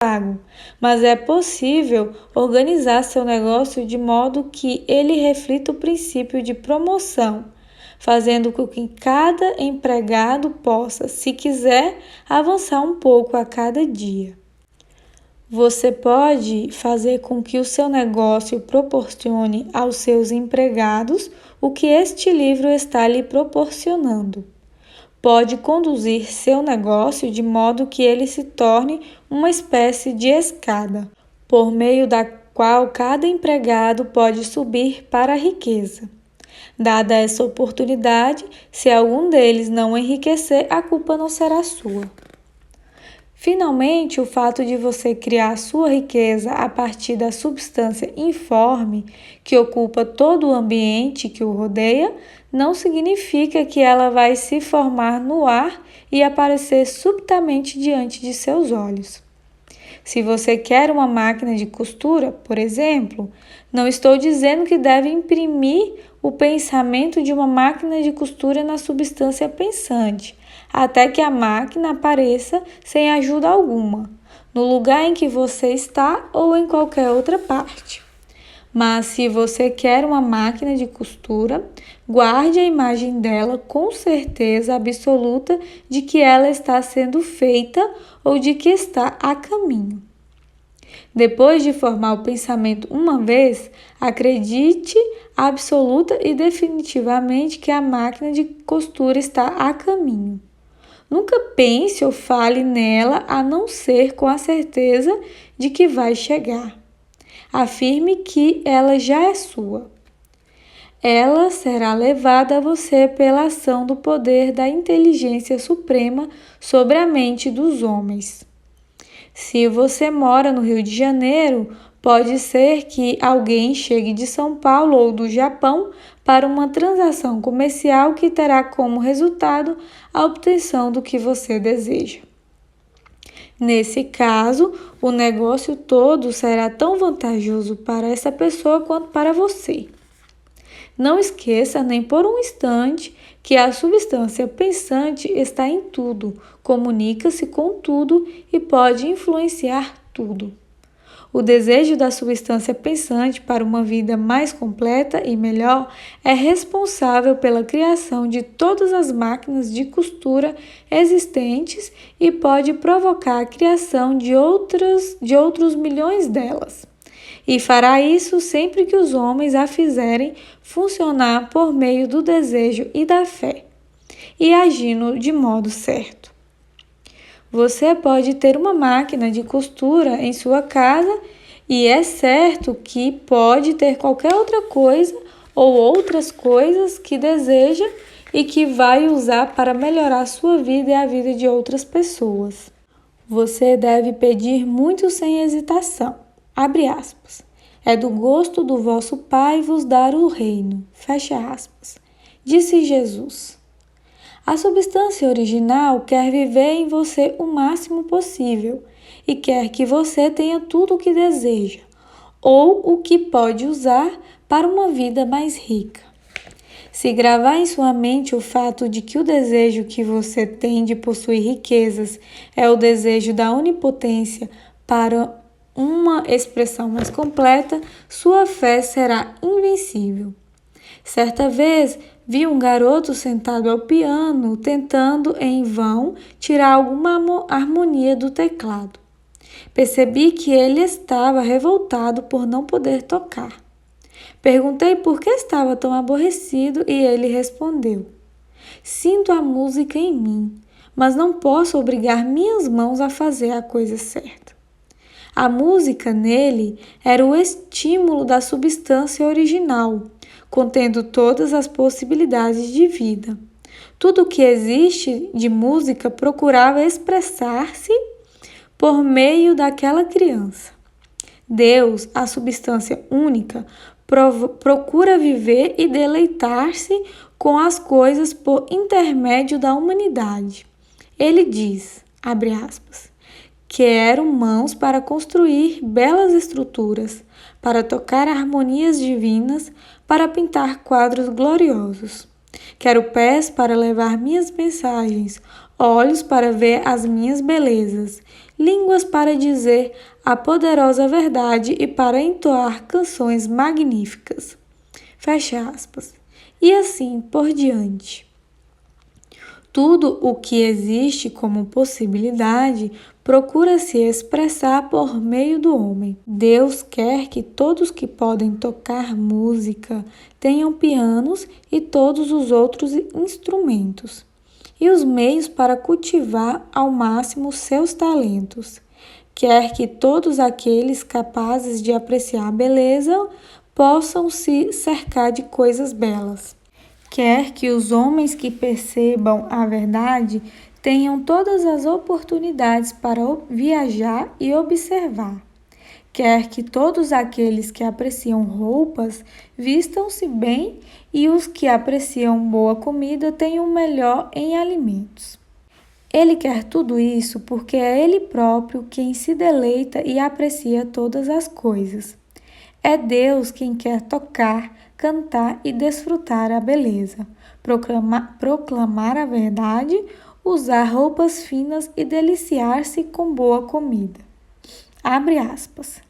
pago, mas é possível organizar seu negócio de modo que ele reflita o princípio de promoção, fazendo com que cada empregado possa, se quiser, avançar um pouco a cada dia. Você pode fazer com que o seu negócio proporcione aos seus empregados o que este livro está lhe proporcionando. Pode conduzir seu negócio de modo que ele se torne uma espécie de escada, por meio da qual cada empregado pode subir para a riqueza. Dada essa oportunidade, se algum deles não enriquecer, a culpa não será sua. Finalmente, o fato de você criar sua riqueza a partir da substância informe que ocupa todo o ambiente que o rodeia, não significa que ela vai se formar no ar e aparecer subitamente diante de seus olhos. Se você quer uma máquina de costura, por exemplo, não estou dizendo que deve imprimir o pensamento de uma máquina de costura na substância pensante, até que a máquina apareça sem ajuda alguma, no lugar em que você está ou em qualquer outra parte. Mas se você quer uma máquina de costura, guarde a imagem dela com certeza absoluta de que ela está sendo feita ou de que está a caminho. Depois de formar o pensamento uma vez, acredite absoluta e definitivamente que a máquina de costura está a caminho. Nunca pense ou fale nela a não ser com a certeza de que vai chegar. Afirme que ela já é sua. Ela será levada a você pela ação do poder da inteligência suprema sobre a mente dos homens. Se você mora no Rio de Janeiro, pode ser que alguém chegue de São Paulo ou do Japão para uma transação comercial que terá como resultado a obtenção do que você deseja. Nesse caso, o negócio todo será tão vantajoso para essa pessoa quanto para você. Não esqueça nem por um instante que a substância pensante está em tudo, comunica-se com tudo e pode influenciar tudo. O desejo da substância pensante para uma vida mais completa e melhor é responsável pela criação de todas as máquinas de costura existentes e pode provocar a criação de outros milhões delas. E fará isso sempre que os homens a fizerem funcionar por meio do desejo e da fé, e agindo de modo certo. Você pode ter uma máquina de costura em sua casa e é certo que pode ter qualquer outra coisa ou outras coisas que deseja e que vai usar para melhorar sua vida e a vida de outras pessoas. Você deve pedir muito sem hesitação. Abre aspas. É do gosto do vosso Pai vos dar o reino. Fecha aspas. Disse Jesus. A substância original quer viver em você o máximo possível e quer que você tenha tudo o que deseja ou o que pode usar para uma vida mais rica. Se gravar em sua mente o fato de que o desejo que você tem de possuir riquezas é o desejo da onipotência para uma expressão mais completa, sua fé será invencível. Certa vez, vi um garoto sentado ao piano, tentando em vão tirar alguma harmonia do teclado. Percebi que ele estava revoltado por não poder tocar. Perguntei por que estava tão aborrecido e ele respondeu: Sinto a música em mim, mas não posso obrigar minhas mãos a fazer a coisa certa. A música nele era o estímulo da substância original, contendo todas as possibilidades de vida. Tudo o que existe de música procurava expressar-se por meio daquela criança. Deus, a substância única, procura viver e deleitar-se com as coisas por intermédio da humanidade. Ele diz, abre aspas, quero mãos para construir belas estruturas, para tocar harmonias divinas, para pintar quadros gloriosos. Quero pés para levar minhas mensagens, olhos para ver as minhas belezas, línguas para dizer a poderosa verdade e para entoar canções magníficas. Fecha aspas. E assim por diante. Tudo o que existe como possibilidade procura se expressar por meio do homem. Deus quer que todos que podem tocar música tenham pianos e todos os outros instrumentos, e os meios para cultivar ao máximo seus talentos. Quer que todos aqueles capazes de apreciar a beleza possam se cercar de coisas belas. Quer que os homens que percebam a verdade tenham todas as oportunidades para viajar e observar. Quer que todos aqueles que apreciam roupas vistam-se bem e os que apreciam boa comida tenham o melhor em alimentos. Ele quer tudo isso porque é Ele próprio quem se deleita e aprecia todas as coisas. É Deus quem quer tocar, cantar e desfrutar a beleza, proclamar a verdade, usar roupas finas e deliciar-se com boa comida. Abre aspas.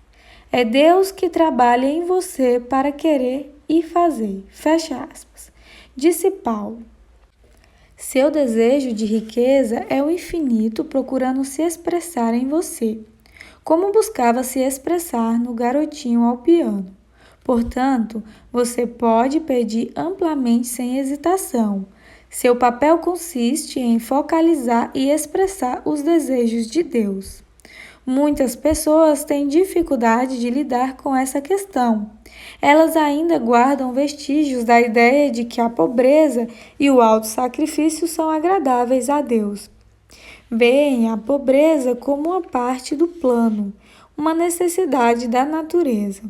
É Deus que trabalha em você para querer e fazer. Fecha aspas. Disse Paulo. Seu desejo de riqueza é o infinito procurando se expressar em você, como buscava se expressar no garotinho ao piano. Portanto, você pode pedir amplamente sem hesitação. Seu papel consiste em focalizar e expressar os desejos de Deus. Muitas pessoas têm dificuldade de lidar com essa questão. Elas ainda guardam vestígios da ideia de que a pobreza e o auto-sacrifício são agradáveis a Deus. Veem a pobreza como uma parte do plano, uma necessidade da natureza.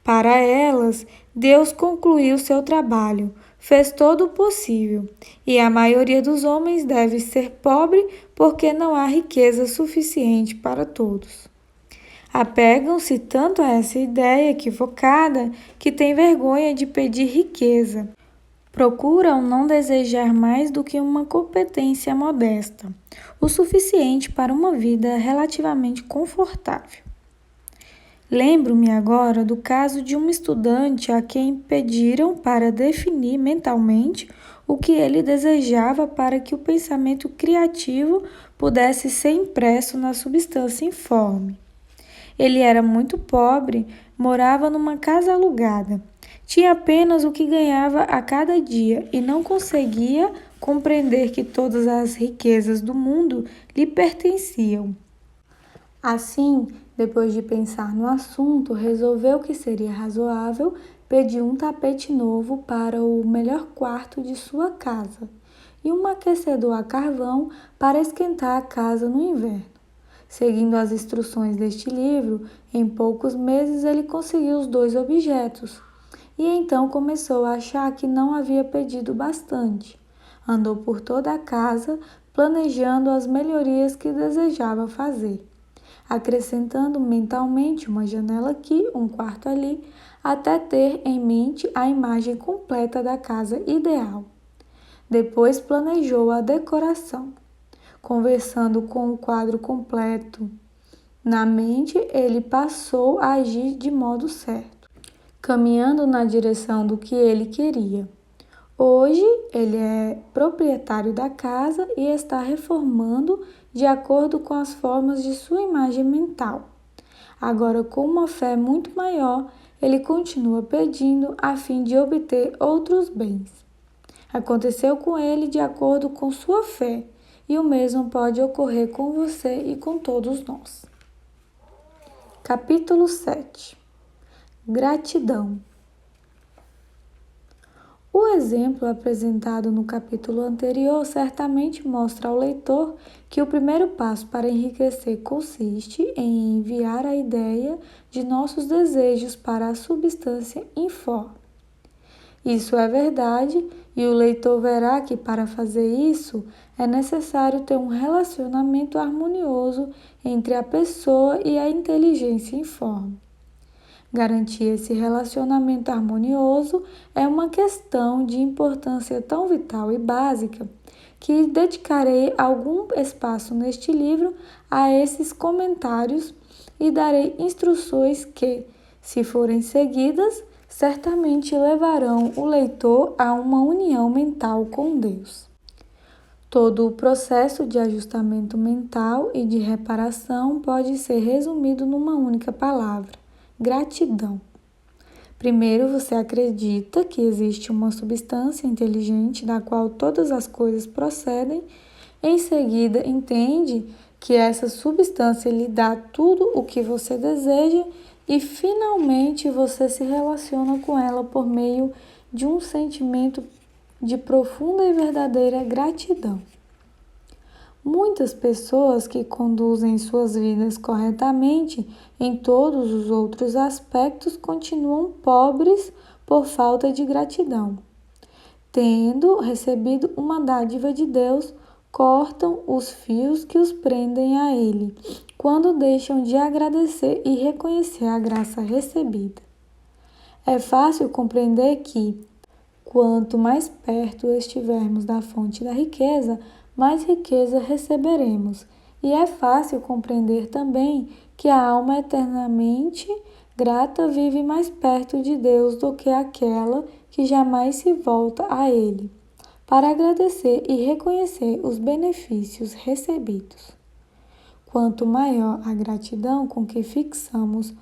Para elas, Deus concluiu seu trabalho, fez todo o possível, e a maioria dos homens deve ser pobre porque não há riqueza suficiente para todos. Apegam-se tanto a essa ideia equivocada que têm vergonha de pedir riqueza. Procuram não desejar mais do que uma competência modesta, o suficiente para uma vida relativamente confortável. Lembro-me agora do caso de um estudante a quem pediram para definir mentalmente o que ele desejava para que o pensamento criativo pudesse ser impresso na substância informe. Ele era muito pobre, morava numa casa alugada. Tinha apenas o que ganhava a cada dia e não conseguia compreender que todas as riquezas do mundo lhe pertenciam. Assim, depois de pensar no assunto, resolveu que seria razoável pedir um tapete novo para o melhor quarto de sua casa e um aquecedor a carvão para esquentar a casa no inverno. Seguindo as instruções deste livro, em poucos meses ele conseguiu os dois objetos e então começou a achar que não havia pedido bastante. Andou por toda a casa planejando as melhorias que desejava fazer, acrescentando mentalmente uma janela aqui, um quarto ali, até ter em mente a imagem completa da casa ideal. Depois planejou a decoração. Conversando com o quadro completo na mente, ele passou a agir de modo certo, caminhando na direção do que ele queria. Hoje, ele é proprietário da casa e está reformando de acordo com as formas de sua imagem mental. Agora, com uma fé muito maior, ele continua pedindo a fim de obter outros bens. Aconteceu com ele de acordo com sua fé, e o mesmo pode ocorrer com você e com todos nós. Capítulo 7. Gratidão. O exemplo apresentado no capítulo anterior certamente mostra ao leitor que o primeiro passo para enriquecer consiste em enviar a ideia de nossos desejos para a substância informe. Isso é verdade, e o leitor verá que para fazer isso é necessário ter um relacionamento harmonioso entre a pessoa e a inteligência informe. Garantir esse relacionamento harmonioso é uma questão de importância tão vital e básica que dedicarei algum espaço neste livro a esses comentários e darei instruções que, se forem seguidas, certamente levarão o leitor a uma união mental com Deus. Todo o processo de ajustamento mental e de reparação pode ser resumido numa única palavra: gratidão. Primeiro, você acredita que existe uma substância inteligente da qual todas as coisas procedem. Em seguida, entende que essa substância lhe dá tudo o que você deseja e, finalmente, você se relaciona com ela por meio de um sentimento de profunda e verdadeira gratidão. Muitas pessoas que conduzem suas vidas corretamente em todos os outros aspectos continuam pobres por falta de gratidão. Tendo recebido uma dádiva de Deus, cortam os fios que os prendem a Ele, quando deixam de agradecer e reconhecer a graça recebida. É fácil compreender que, quanto mais perto estivermos da fonte da riqueza, mais riqueza receberemos. E é fácil compreender também que a alma eternamente grata vive mais perto de Deus do que aquela que jamais se volta a Ele, para agradecer e reconhecer os benefícios recebidos. Quanto maior a gratidão com que fixamos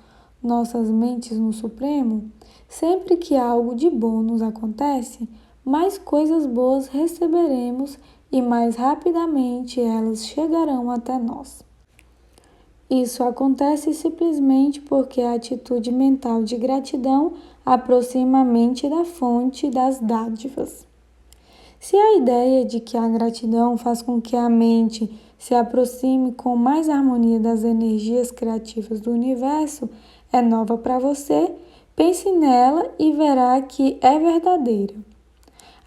nossas mentes no Supremo, sempre que algo de bom nos acontece, mais coisas boas receberemos e mais rapidamente elas chegarão até nós. Isso acontece simplesmente porque a atitude mental de gratidão aproxima a mente da fonte das dádivas. Se a ideia de que a gratidão faz com que a mente se aproxime com mais harmonia das energias criativas do universo é nova para você, pense nela e verá que é verdadeira.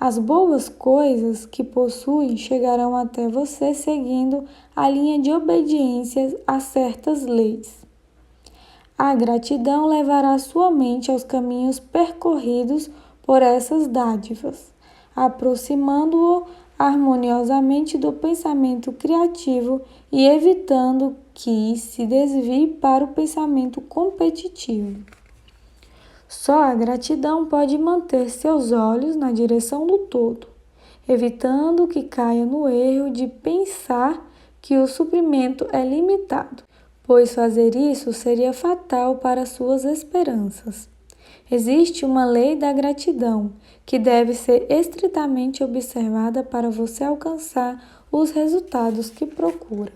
As boas coisas que possui chegarão até você seguindo a linha de obediência a certas leis. A gratidão levará sua mente aos caminhos percorridos por essas dádivas, aproximando-o harmoniosamente do pensamento criativo e evitando que se desvie para o pensamento competitivo. Só a gratidão pode manter seus olhos na direção do todo, evitando que caia no erro de pensar que o suprimento é limitado, pois fazer isso seria fatal para suas esperanças. Existe uma lei da gratidão que deve ser estritamente observada para você alcançar os resultados que procura.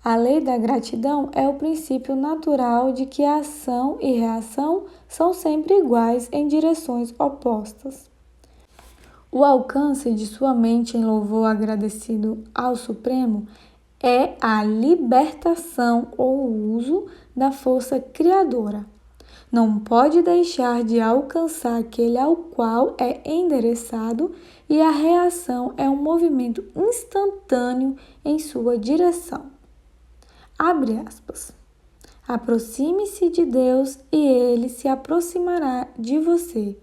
A lei da gratidão é o princípio natural de que a ação e reação são sempre iguais em direções opostas. O alcance de sua mente em louvor agradecido ao Supremo é a libertação ou uso da força criadora. Não pode deixar de alcançar aquele ao qual é endereçado e a reação é um movimento instantâneo em sua direção. Abre aspas. Aproxime-se de Deus e Ele se aproximará de você.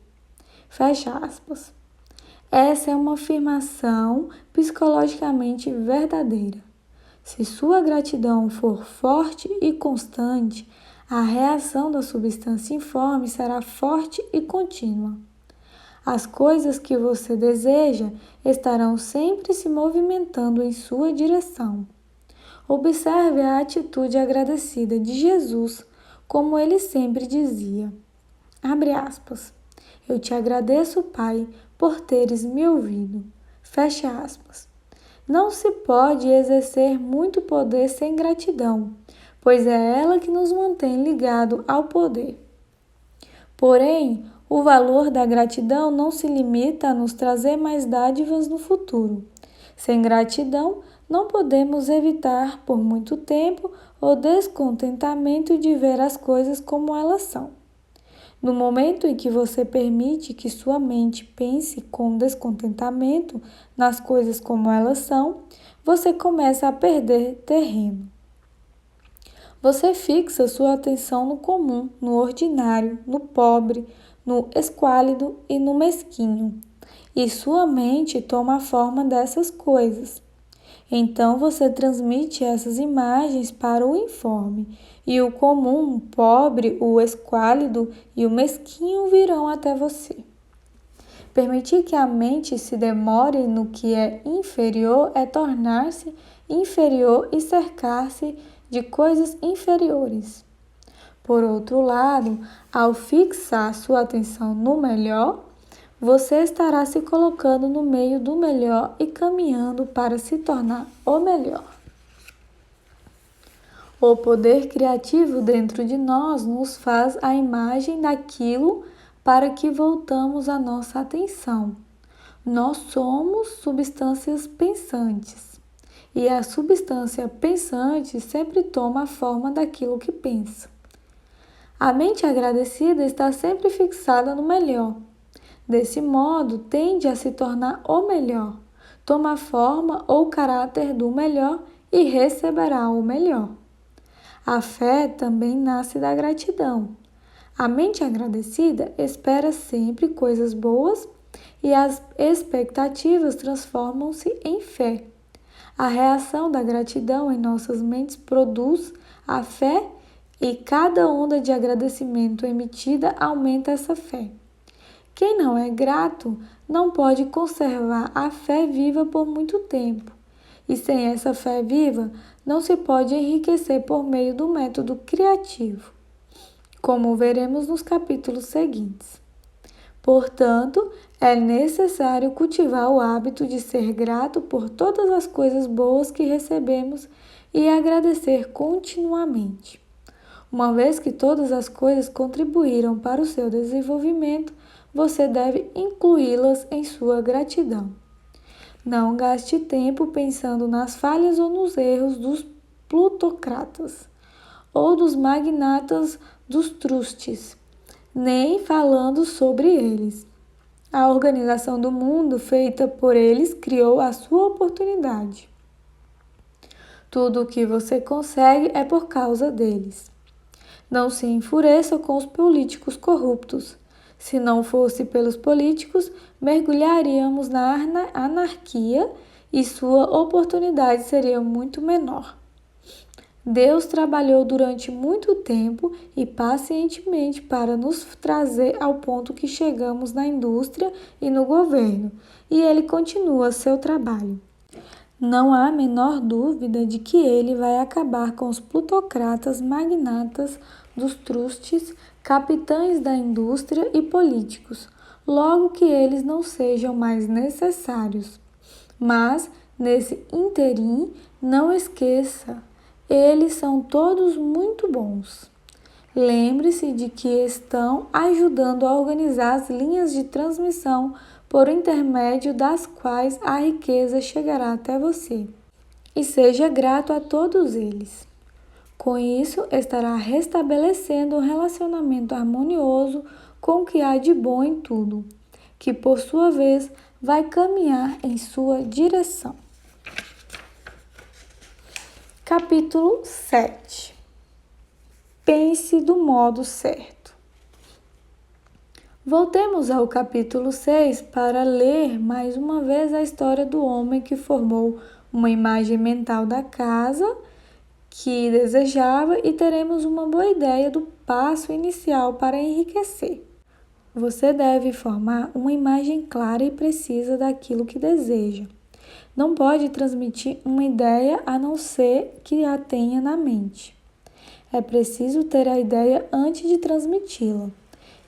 Fecha aspas. Essa é uma afirmação psicologicamente verdadeira. Se sua gratidão for forte e constante, a reação da substância informe será forte e contínua. As coisas que você deseja estarão sempre se movimentando em sua direção. Observe a atitude agradecida de Jesus, como ele sempre dizia. Abre aspas. Eu te agradeço, Pai, por teres me ouvido. Fecha aspas. Não se pode exercer muito poder sem gratidão, pois é ela que nos mantém ligado ao poder. Porém, o valor da gratidão não se limita a nos trazer mais dádivas no futuro. Sem gratidão, não podemos evitar por muito tempo o descontentamento de ver as coisas como elas são. No momento em que você permite que sua mente pense com descontentamento nas coisas como elas são, você começa a perder terreno. Você fixa sua atenção no comum, no ordinário, no pobre, no esquálido e no mesquinho. e sua mente toma a forma dessas coisas. Então você transmite essas imagens para o informe, e o comum, o pobre, o esquálido e o mesquinho virão até você. Permitir que a mente se demore no que é inferior é tornar-se inferior e cercar-se de coisas inferiores. Por outro lado, ao fixar sua atenção no melhor, você estará se colocando no meio do melhor e caminhando para se tornar o melhor. O poder criativo dentro de nós nos faz a imagem daquilo para que voltamos a nossa atenção. Nós somos substâncias pensantes, e a substância pensante sempre toma a forma daquilo que pensa. A mente agradecida está sempre fixada no melhor. Desse modo, tende a se tornar o melhor, toma a forma ou caráter do melhor e receberá o melhor. A fé também nasce da gratidão. A mente agradecida espera sempre coisas boas e as expectativas transformam-se em fé. A reação da gratidão em nossas mentes produz a fé e cada onda de agradecimento emitida aumenta essa fé. Quem não é grato não pode conservar a fé viva por muito tempo. E sem essa fé viva, não se pode enriquecer por meio do método criativo, como veremos nos capítulos seguintes. Portanto, é necessário cultivar o hábito de ser grato por todas as coisas boas que recebemos e agradecer continuamente. Uma vez que todas as coisas contribuíram para o seu desenvolvimento, você deve incluí-las em sua gratidão. Não gaste tempo pensando nas falhas ou nos erros dos plutocratas ou dos magnatas dos trustes, nem falando sobre eles. A organização do mundo feita por eles criou a sua oportunidade. Tudo o que você consegue é por causa deles. Não se enfureça com os políticos corruptos. Se não fosse pelos políticos, mergulharíamos na anarquia e sua oportunidade seria muito menor. Deus trabalhou durante muito tempo e pacientemente para nos trazer ao ponto que chegamos na indústria e no governo, e Ele continua seu trabalho. Não há a menor dúvida de que Ele vai acabar com os plutocratas, magnatas dos trustes, capitães da indústria e políticos, logo que eles não sejam mais necessários. Mas, nesse interim, não esqueça, eles são todos muito bons. Lembre-se de que estão ajudando a organizar as linhas de transmissão por intermédio das quais a riqueza chegará até você. E seja grato a todos eles. Com isso, estará restabelecendo um relacionamento harmonioso com o que há de bom em tudo, que por sua vez vai caminhar em sua direção. Capítulo 7. Pense do modo certo. Voltemos ao capítulo 6 para ler mais uma vez a história do homem que formou uma imagem mental da casa que desejava e teremos uma boa ideia do passo inicial para enriquecer. Você deve formar uma imagem clara e precisa daquilo que deseja. Não pode transmitir uma ideia a não ser que a tenha na mente. É preciso ter a ideia antes de transmiti-la.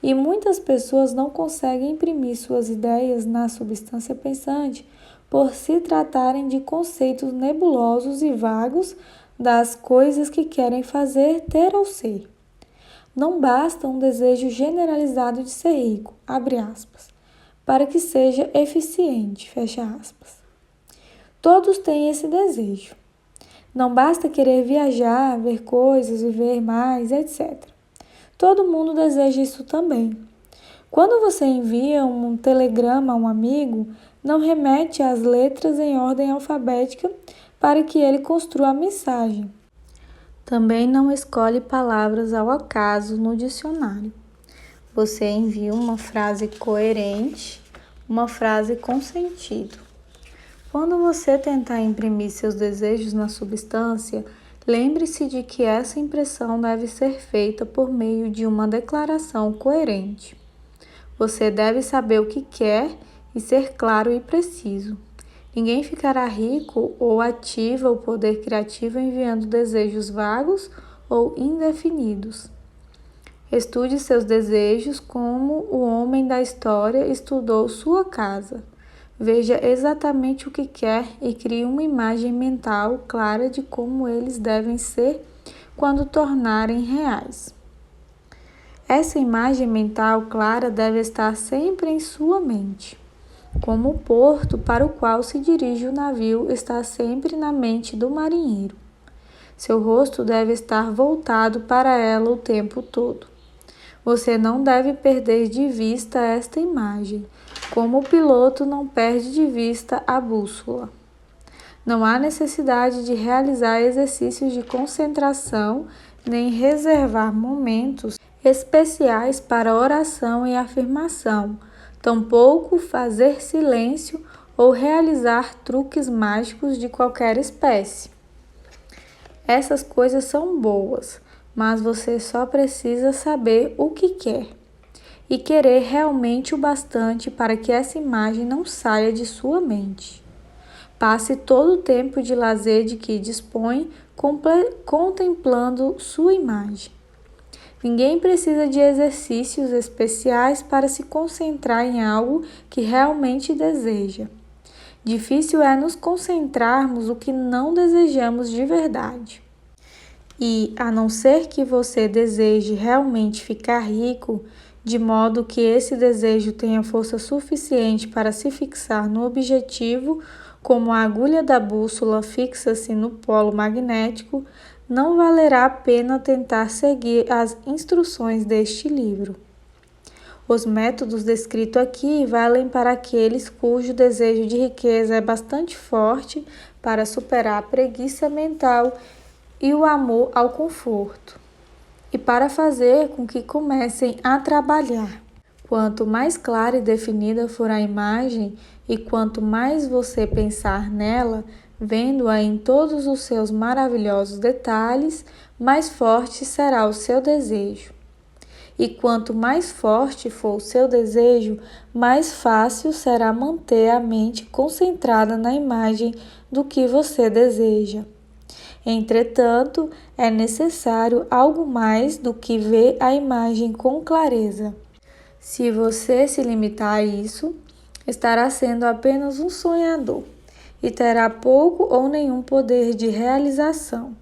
E muitas pessoas não conseguem imprimir suas ideias na substância pensante por se tratarem de conceitos nebulosos e vagos das coisas que querem fazer, ter ou ser. Não basta um desejo generalizado de ser rico, abre aspas, para que seja eficiente, fecha aspas. Todos têm esse desejo. Não basta querer viajar, ver coisas, viver mais, etc. Todo mundo deseja isso também. Quando você envia um telegrama a um amigo, não remete as letras em ordem alfabética para que ele construa a mensagem. Também não escolhe palavras ao acaso no dicionário. Você envia uma frase coerente, uma frase com sentido. Quando você tentar imprimir seus desejos na substância, lembre-se de que essa impressão deve ser feita por meio de uma declaração coerente. Você deve saber o que quer e ser claro e preciso. Ninguém ficará rico ou ativa o poder criativo enviando desejos vagos ou indefinidos. Estude seus desejos como o homem da história estudou sua casa. Veja exatamente o que quer e crie uma imagem mental clara de como eles devem ser quando tornarem reais. Essa imagem mental clara deve estar sempre em sua mente, como o porto para o qual se dirige o navio está sempre na mente do marinheiro. Seu rosto deve estar voltado para ela o tempo todo. Você não deve perder de vista esta imagem, como o piloto não perde de vista a bússola. Não há necessidade de realizar exercícios de concentração nem reservar momentos especiais para oração e afirmação, tampouco fazer silêncio ou realizar truques mágicos de qualquer espécie. Essas coisas são boas, mas você só precisa saber o que quer e querer realmente o bastante para que essa imagem não saia de sua mente. Passe todo o tempo de lazer de que dispõe contemplando sua imagem. Ninguém precisa de exercícios especiais para se concentrar em algo que realmente deseja. Difícil é nos concentrarmos o que não desejamos de verdade. E, a não ser que você deseje realmente ficar rico, de modo que esse desejo tenha força suficiente para se fixar no objetivo, como a agulha da bússola fixa-se no polo magnético, não valerá a pena tentar seguir as instruções deste livro. Os métodos descritos aqui valem para aqueles cujo desejo de riqueza é bastante forte para superar a preguiça mental e o amor ao conforto, e para fazer com que comecem a trabalhar. Quanto mais clara e definida for a imagem, e quanto mais você pensar nela, vendo-a em todos os seus maravilhosos detalhes, mais forte será o seu desejo. E quanto mais forte for o seu desejo, mais fácil será manter a mente concentrada na imagem do que você deseja. Entretanto, é necessário algo mais do que ver a imagem com clareza. Se você se limitar a isso, estará sendo apenas um sonhador e terá pouco ou nenhum poder de realização.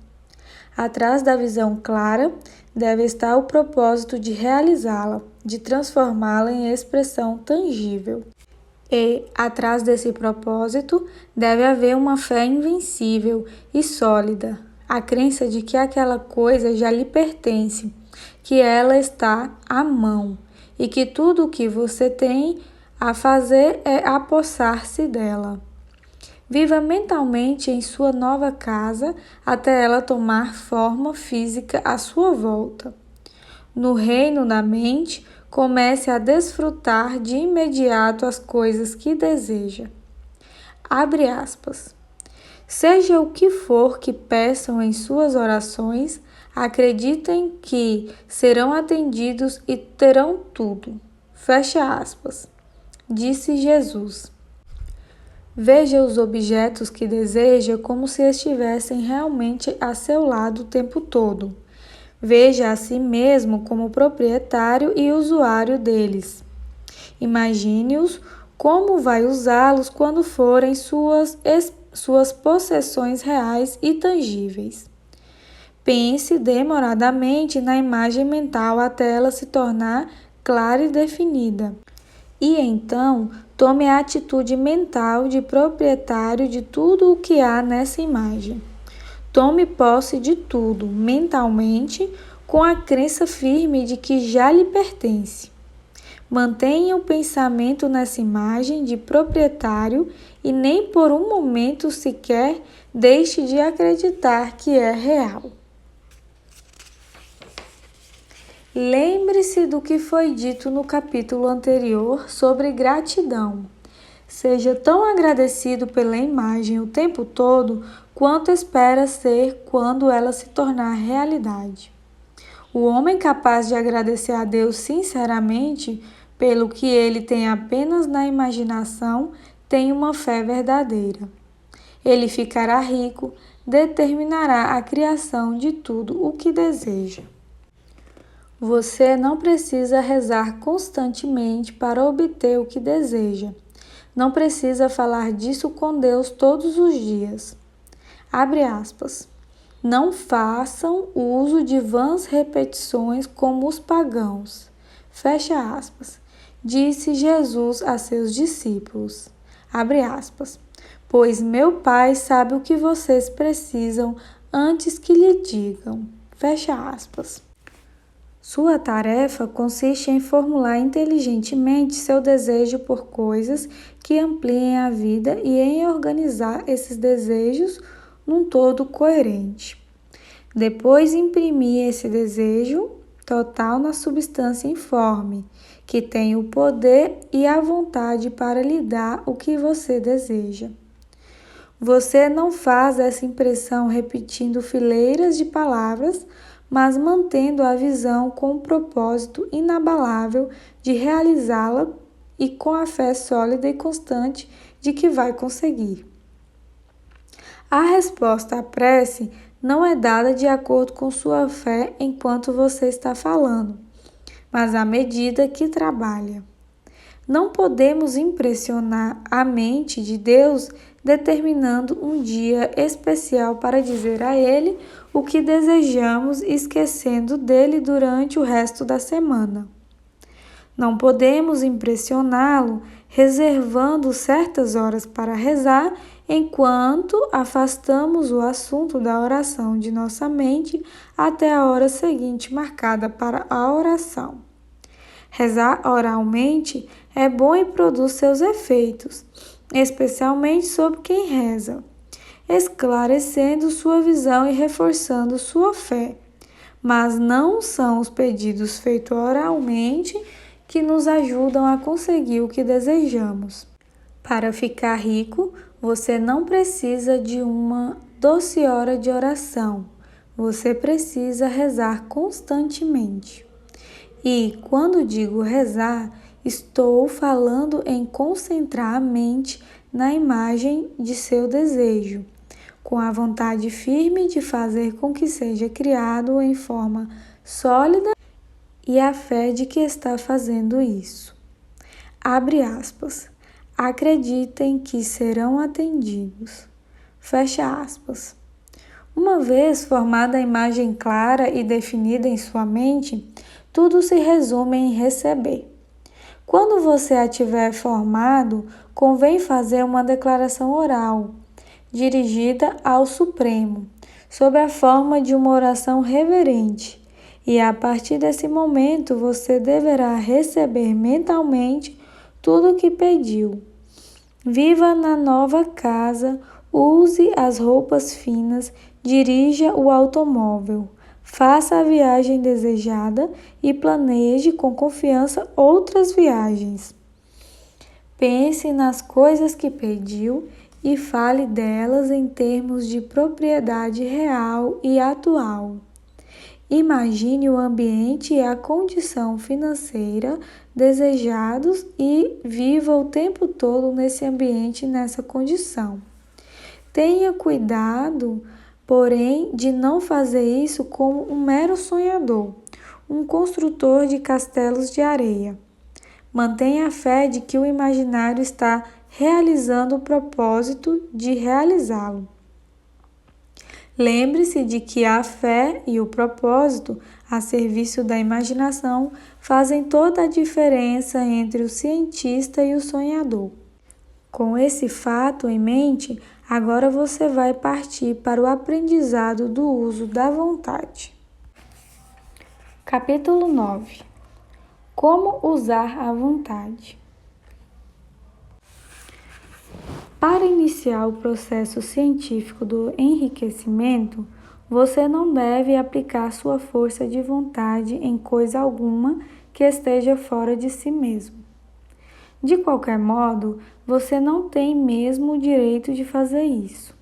Atrás da visão clara, deve estar o propósito de realizá-la, de transformá-la em expressão tangível. E, atrás desse propósito, deve haver uma fé invencível e sólida, a crença de que aquela coisa já lhe pertence, que ela está à mão e que tudo o que você tem a fazer é apossar-se dela. Viva mentalmente em sua nova casa até ela tomar forma física à sua volta. No reino da mente, comece a desfrutar de imediato as coisas que deseja. Abre aspas. Seja o que for que peçam em suas orações, acreditem que serão atendidos e terão tudo. Fecha aspas. Disse Jesus. Veja os objetos que deseja como se estivessem realmente a seu lado o tempo todo. Veja a si mesmo como proprietário e usuário deles. Imagine-os como vai usá-los quando forem suas possessões reais e tangíveis. Pense demoradamente na imagem mental até ela se tornar clara e definida. E então, tome a atitude mental de proprietário de tudo o que há nessa imagem. Tome posse de tudo, mentalmente, com a crença firme de que já lhe pertence. Mantenha o pensamento nessa imagem de proprietário e nem por um momento sequer deixe de acreditar que é real. Lembre-se do que foi dito no capítulo anterior sobre gratidão. Seja tão agradecido pela imagem o tempo todo quanto espera ser quando ela se tornar realidade. O homem capaz de agradecer a Deus sinceramente pelo que ele tem apenas na imaginação tem uma fé verdadeira. Ele ficará rico, determinará a criação de tudo o que deseja. Você não precisa rezar constantemente para obter o que deseja. Não precisa falar disso com Deus todos os dias. Abre aspas. Não façam uso de vãs repetições como os pagãos. Fecha aspas. Disse Jesus a seus discípulos. Abre aspas. Pois meu Pai sabe o que vocês precisam antes que lhe digam. Fecha aspas. Sua tarefa consiste em formular inteligentemente seu desejo por coisas que ampliem a vida e em organizar esses desejos num todo coerente. Depois imprimir esse desejo total na substância informe, que tem o poder e a vontade para lhe dar o que você deseja. Você não faz essa impressão repetindo fileiras de palavras, mas mantendo a visão com o propósito inabalável de realizá-la e com a fé sólida e constante de que vai conseguir. A resposta à prece não é dada de acordo com sua fé enquanto você está falando, mas à medida que trabalha. Não podemos impressionar a mente de Deus determinando um dia especial para dizer a Ele o que desejamos, esquecendo dele durante o resto da semana. Não podemos impressioná-lo reservando certas horas para rezar, enquanto afastamos o assunto da oração de nossa mente até a hora seguinte marcada para a oração. Rezar oralmente é bom e produz seus efeitos, especialmente sobre quem reza, esclarecendo sua visão e reforçando sua fé. Mas não são os pedidos feitos oralmente que nos ajudam a conseguir o que desejamos. Para ficar rico, você não precisa de uma doce hora de oração. Você precisa rezar constantemente. E, quando digo rezar, estou falando em concentrar a mente na imagem de seu desejo, com a vontade firme de fazer com que seja criado em forma sólida e a fé de que está fazendo isso. Abre aspas. Acreditem que serão atendidos. Fecha aspas. Uma vez formada a imagem clara e definida em sua mente, tudo se resume em receber. Quando você a tiver formado, convém fazer uma declaração oral, dirigida ao Supremo, sob a forma de uma oração reverente, e a partir desse momento você deverá receber mentalmente tudo o que pediu. Viva na nova casa, use as roupas finas, dirija o automóvel, faça a viagem desejada e planeje com confiança outras viagens. Pense nas coisas que pediu e fale delas em termos de propriedade real e atual. Imagine o ambiente e a condição financeira desejados e viva o tempo todo nesse ambiente e nessa condição. Tenha cuidado, porém, de não fazer isso como um mero sonhador, um construtor de castelos de areia. Mantenha a fé de que o imaginário está realizando o propósito de realizá-lo. Lembre-se de que a fé e o propósito a serviço da imaginação fazem toda a diferença entre o cientista e o sonhador. Com esse fato em mente, agora você vai partir para o aprendizado do uso da vontade. Capítulo 9. Como usar a vontade? Para iniciar o processo científico do enriquecimento, você não deve aplicar sua força de vontade em coisa alguma que esteja fora de si mesmo. De qualquer modo, você não tem mesmo o direito de fazer isso.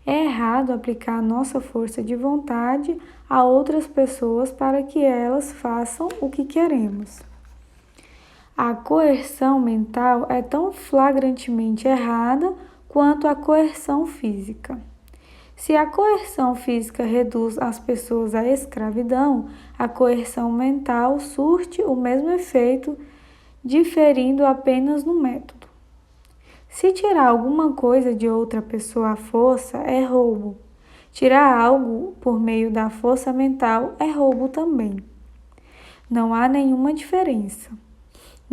É errado aplicar nossa força de vontade a outras pessoas para que elas façam o que queremos. A coerção mental é tão flagrantemente errada quanto a coerção física. Se a coerção física reduz as pessoas à escravidão, a coerção mental surte o mesmo efeito, diferindo apenas no método. Se tirar alguma coisa de outra pessoa à força é roubo. Tirar algo por meio da força mental é roubo também. Não há nenhuma diferença.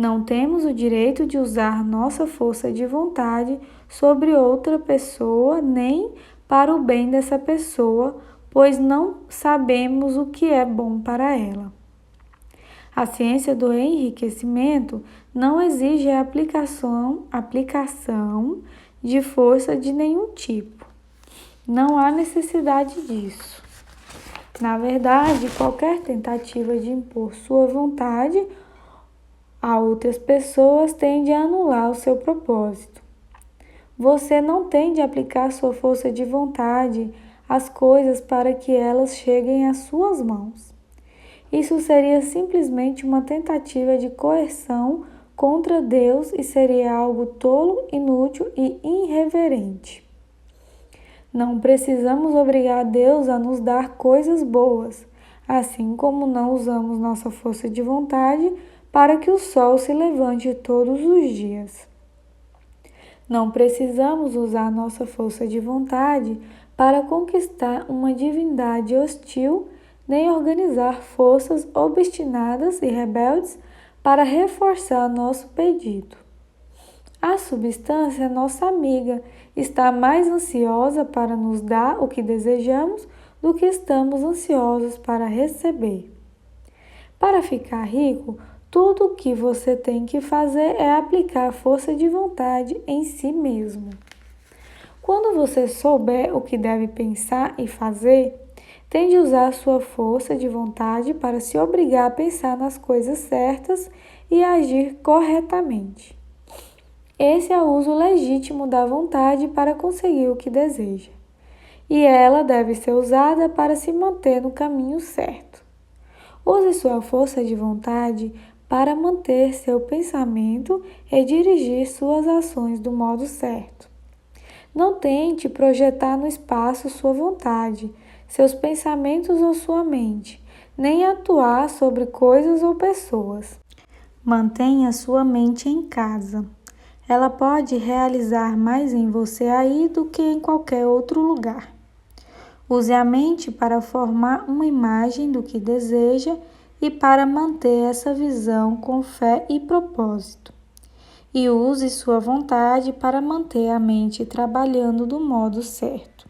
Não temos o direito de usar nossa força de vontade sobre outra pessoa nem para o bem dessa pessoa, pois não sabemos o que é bom para ela. A ciência do enriquecimento não exige a aplicação de força de nenhum tipo. Não há necessidade disso. Na verdade, qualquer tentativa de impor sua vontade a outras pessoas tende a anular o seu propósito. Você não tem de aplicar sua força de vontade às coisas para que elas cheguem às suas mãos. Isso seria simplesmente uma tentativa de coerção contra Deus e seria algo tolo, inútil e irreverente. Não precisamos obrigar Deus a nos dar coisas boas, assim como não usamos nossa força de vontade para que o sol se levante todos os dias. Não precisamos usar nossa força de vontade para conquistar uma divindade hostil, nem organizar forças obstinadas e rebeldes para reforçar nosso pedido. A substância, nossa amiga, está mais ansiosa para nos dar o que desejamos do que estamos ansiosos para receber. Para ficar rico, tudo o que você tem que fazer é aplicar a força de vontade em si mesmo. Quando você souber o que deve pensar e fazer, tem de usar a sua força de vontade para se obrigar a pensar nas coisas certas e agir corretamente. Esse é o uso legítimo da vontade para conseguir o que deseja. E ela deve ser usada para se manter no caminho certo. Use sua força de vontade para manter seu pensamento e dirigir suas ações do modo certo. Não tente projetar no espaço sua vontade, seus pensamentos ou sua mente, nem atuar sobre coisas ou pessoas. Mantenha sua mente em casa. Ela pode realizar mais em você aí do que em qualquer outro lugar. Use a mente para formar uma imagem do que deseja e para manter essa visão com fé e propósito. E use sua vontade para manter a mente trabalhando do modo certo.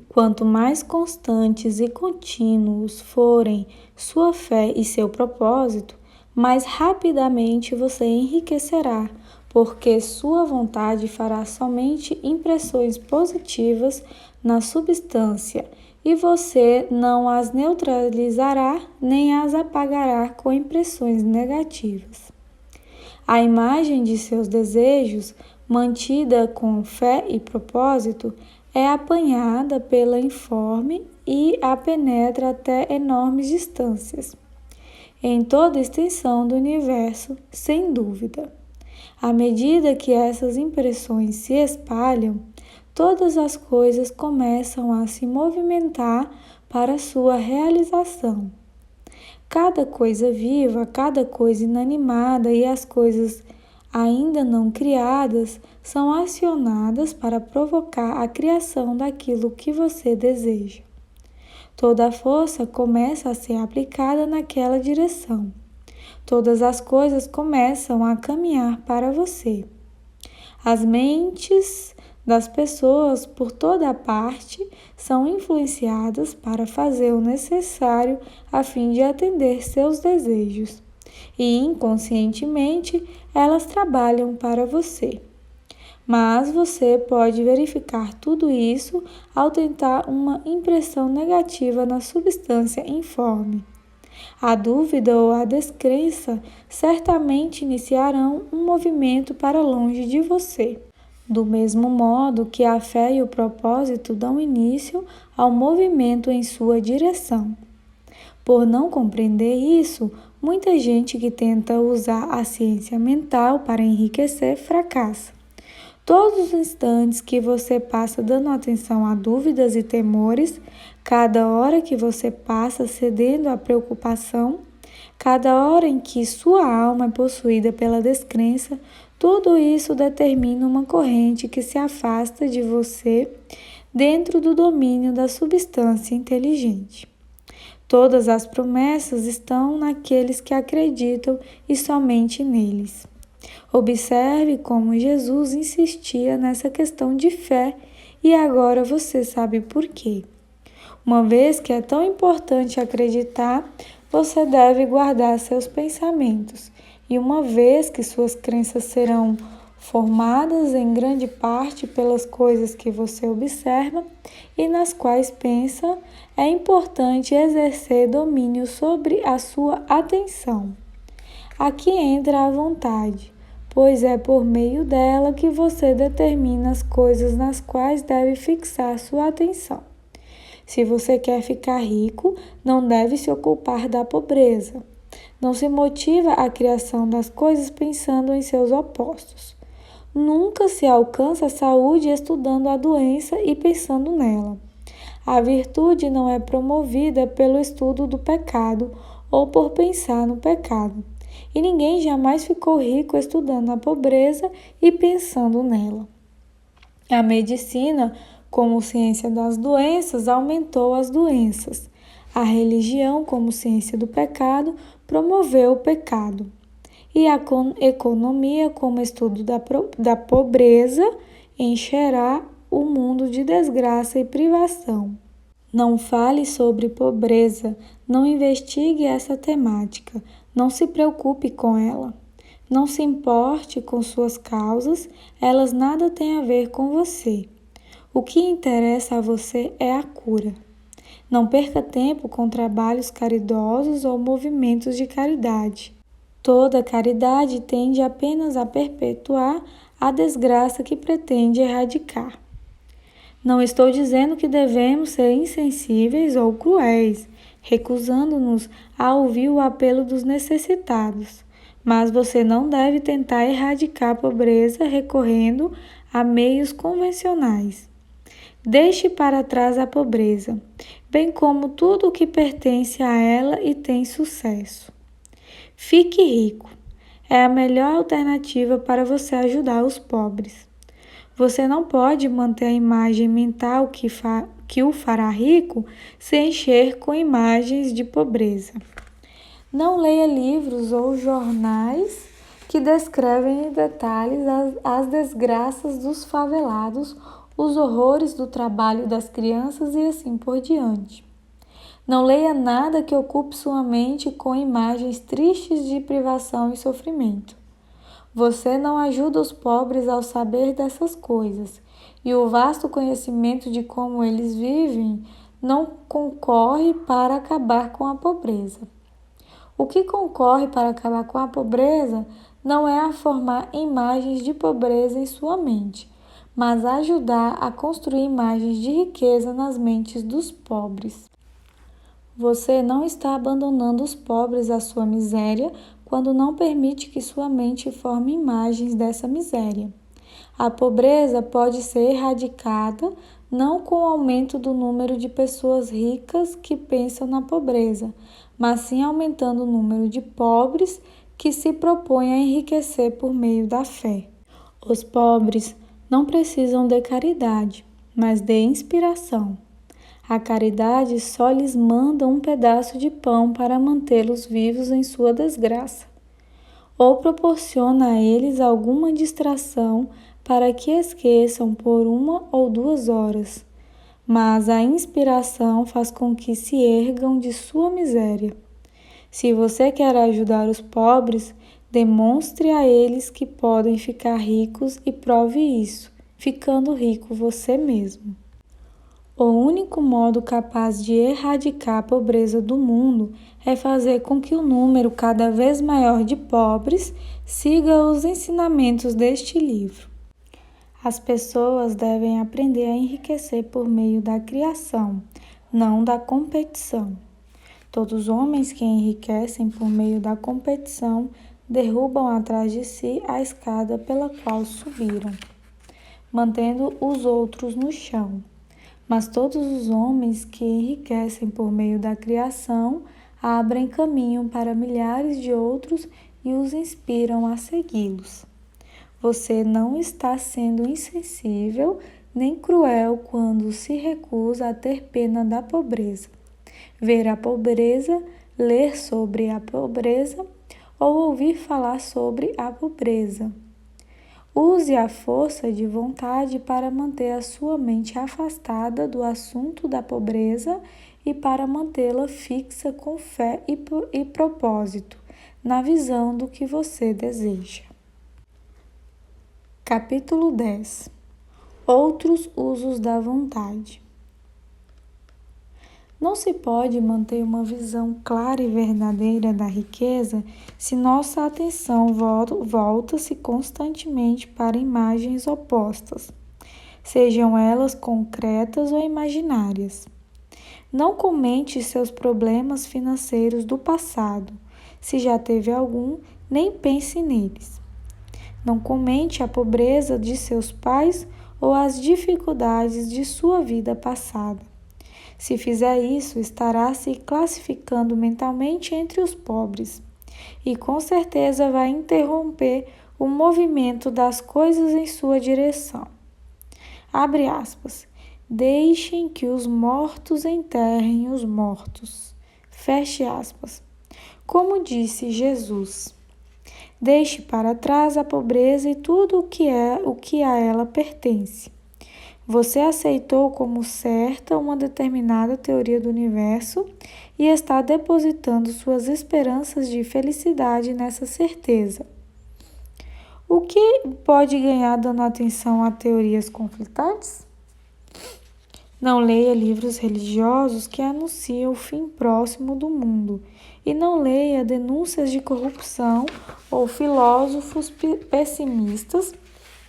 Quanto mais constantes e contínuos forem sua fé e seu propósito, mais rapidamente você enriquecerá, porque sua vontade fará somente impressões positivas na substância e você não as neutralizará nem as apagará com impressões negativas. A imagem de seus desejos, mantida com fé e propósito, é apanhada pela informe e a penetra até enormes distâncias, em toda a extensão do universo, sem dúvida. À medida que essas impressões se espalham, todas as coisas começam a se movimentar para sua realização. Cada coisa viva, cada coisa inanimada e as coisas ainda não criadas são acionadas para provocar a criação daquilo que você deseja. Toda a força começa a ser aplicada naquela direção. Todas as coisas começam a caminhar para você. As mentes das pessoas por toda a parte são influenciadas para fazer o necessário a fim de atender seus desejos. E inconscientemente elas trabalham para você. Mas você pode verificar tudo isso ao tentar uma impressão negativa na substância informe. A dúvida ou a descrença certamente iniciarão um movimento para longe de você. Do mesmo modo que a fé e o propósito dão início ao movimento em sua direção. Por não compreender isso, muita gente que tenta usar a ciência mental para enriquecer fracassa. Todos os instantes que você passa dando atenção a dúvidas e temores, cada hora que você passa cedendo à preocupação, cada hora em que sua alma é possuída pela descrença, tudo isso determina uma corrente que se afasta de você dentro do domínio da substância inteligente. Todas as promessas estão naqueles que acreditam e somente neles. Observe como Jesus insistia nessa questão de fé e agora você sabe por quê. Uma vez que é tão importante acreditar, você deve guardar seus pensamentos. E uma vez que suas crenças serão formadas em grande parte pelas coisas que você observa e nas quais pensa, é importante exercer domínio sobre a sua atenção. Aqui entra a vontade, pois é por meio dela que você determina as coisas nas quais deve fixar sua atenção. Se você quer ficar rico, não deve se ocupar da pobreza. Não se motiva a criação das coisas pensando em seus opostos. Nunca se alcança a saúde estudando a doença e pensando nela. A virtude não é promovida pelo estudo do pecado ou por pensar no pecado. E ninguém jamais ficou rico estudando a pobreza e pensando nela. A medicina, como ciência das doenças, aumentou as doenças. A religião, como ciência do pecado, promoveu o pecado. E a economia, como estudo da pobreza, encherá o mundo de desgraça e privação. Não fale sobre pobreza, não investigue essa temática, não se preocupe com ela. Não se importe com suas causas, elas nada têm a ver com você. O que interessa a você é a cura. Não perca tempo com trabalhos caridosos ou movimentos de caridade. Toda caridade tende apenas a perpetuar a desgraça que pretende erradicar. Não estou dizendo que devemos ser insensíveis ou cruéis, recusando-nos a ouvir o apelo dos necessitados, mas você não deve tentar erradicar a pobreza recorrendo a meios convencionais. Deixe para trás a pobreza, bem como tudo o que pertence a ela e tem sucesso. Fique rico. É a melhor alternativa para você ajudar os pobres. Você não pode manter a imagem mental que o fará rico se encher com imagens de pobreza. Não leia livros ou jornais que descrevem em detalhes as desgraças dos favelados, os horrores do trabalho das crianças e assim por diante. Não leia nada que ocupe sua mente com imagens tristes de privação e sofrimento. Você não ajuda os pobres ao saber dessas coisas, e o vasto conhecimento de como eles vivem não concorre para acabar com a pobreza. O que concorre para acabar com a pobreza não é a formar imagens de pobreza em sua mente, mas ajudar a construir imagens de riqueza nas mentes dos pobres. Você não está abandonando os pobres à sua miséria quando não permite que sua mente forme imagens dessa miséria. A pobreza pode ser erradicada não com o aumento do número de pessoas ricas que pensam na pobreza, mas sim aumentando o número de pobres que se propõem a enriquecer por meio da fé. Os pobres não precisam de caridade, mas de inspiração. A caridade só lhes manda um pedaço de pão para mantê-los vivos em sua desgraça, ou proporciona a eles alguma distração para que esqueçam por 1 ou 2 horas. Mas a inspiração faz com que se ergam de sua miséria. Se você quer ajudar os pobres, demonstre a eles que podem ficar ricos e prove isso, ficando rico você mesmo. O único modo capaz de erradicar a pobreza do mundo é fazer com que o número cada vez maior de pobres siga os ensinamentos deste livro. As pessoas devem aprender a enriquecer por meio da criação, não da competição. Todos os homens que enriquecem por meio da competição derrubam atrás de si a escada pela qual subiram, mantendo os outros no chão. Mas todos os homens que enriquecem por meio da criação abrem caminho para milhares de outros e os inspiram a segui-los. Você não está sendo insensível nem cruel quando se recusa a ter pena da pobreza, ver a pobreza, ler sobre a pobreza ou ouvir falar sobre a pobreza. Use a força de vontade para manter a sua mente afastada do assunto da pobreza e para mantê-la fixa com fé e propósito na visão do que você deseja. Capítulo 10. Outros usos da vontade. Não se pode manter uma visão clara e verdadeira da riqueza se nossa atenção volta-se constantemente para imagens opostas, sejam elas concretas ou imaginárias. Não comente seus problemas financeiros do passado, se já teve algum, nem pense neles. Não comente a pobreza de seus pais ou as dificuldades de sua vida passada. Se fizer isso, estará se classificando mentalmente entre os pobres e com certeza vai interromper o movimento das coisas em sua direção. Abre aspas. Deixem que os mortos enterrem os mortos. Feche aspas. Como disse Jesus, deixe para trás a pobreza e tudo o que a ela pertence. Você aceitou como certa uma determinada teoria do universo e está depositando suas esperanças de felicidade nessa certeza. O que pode ganhar dando atenção a teorias conflitantes? Não leia livros religiosos que anunciam o fim próximo do mundo e não leia denúncias de corrupção ou filósofos pessimistas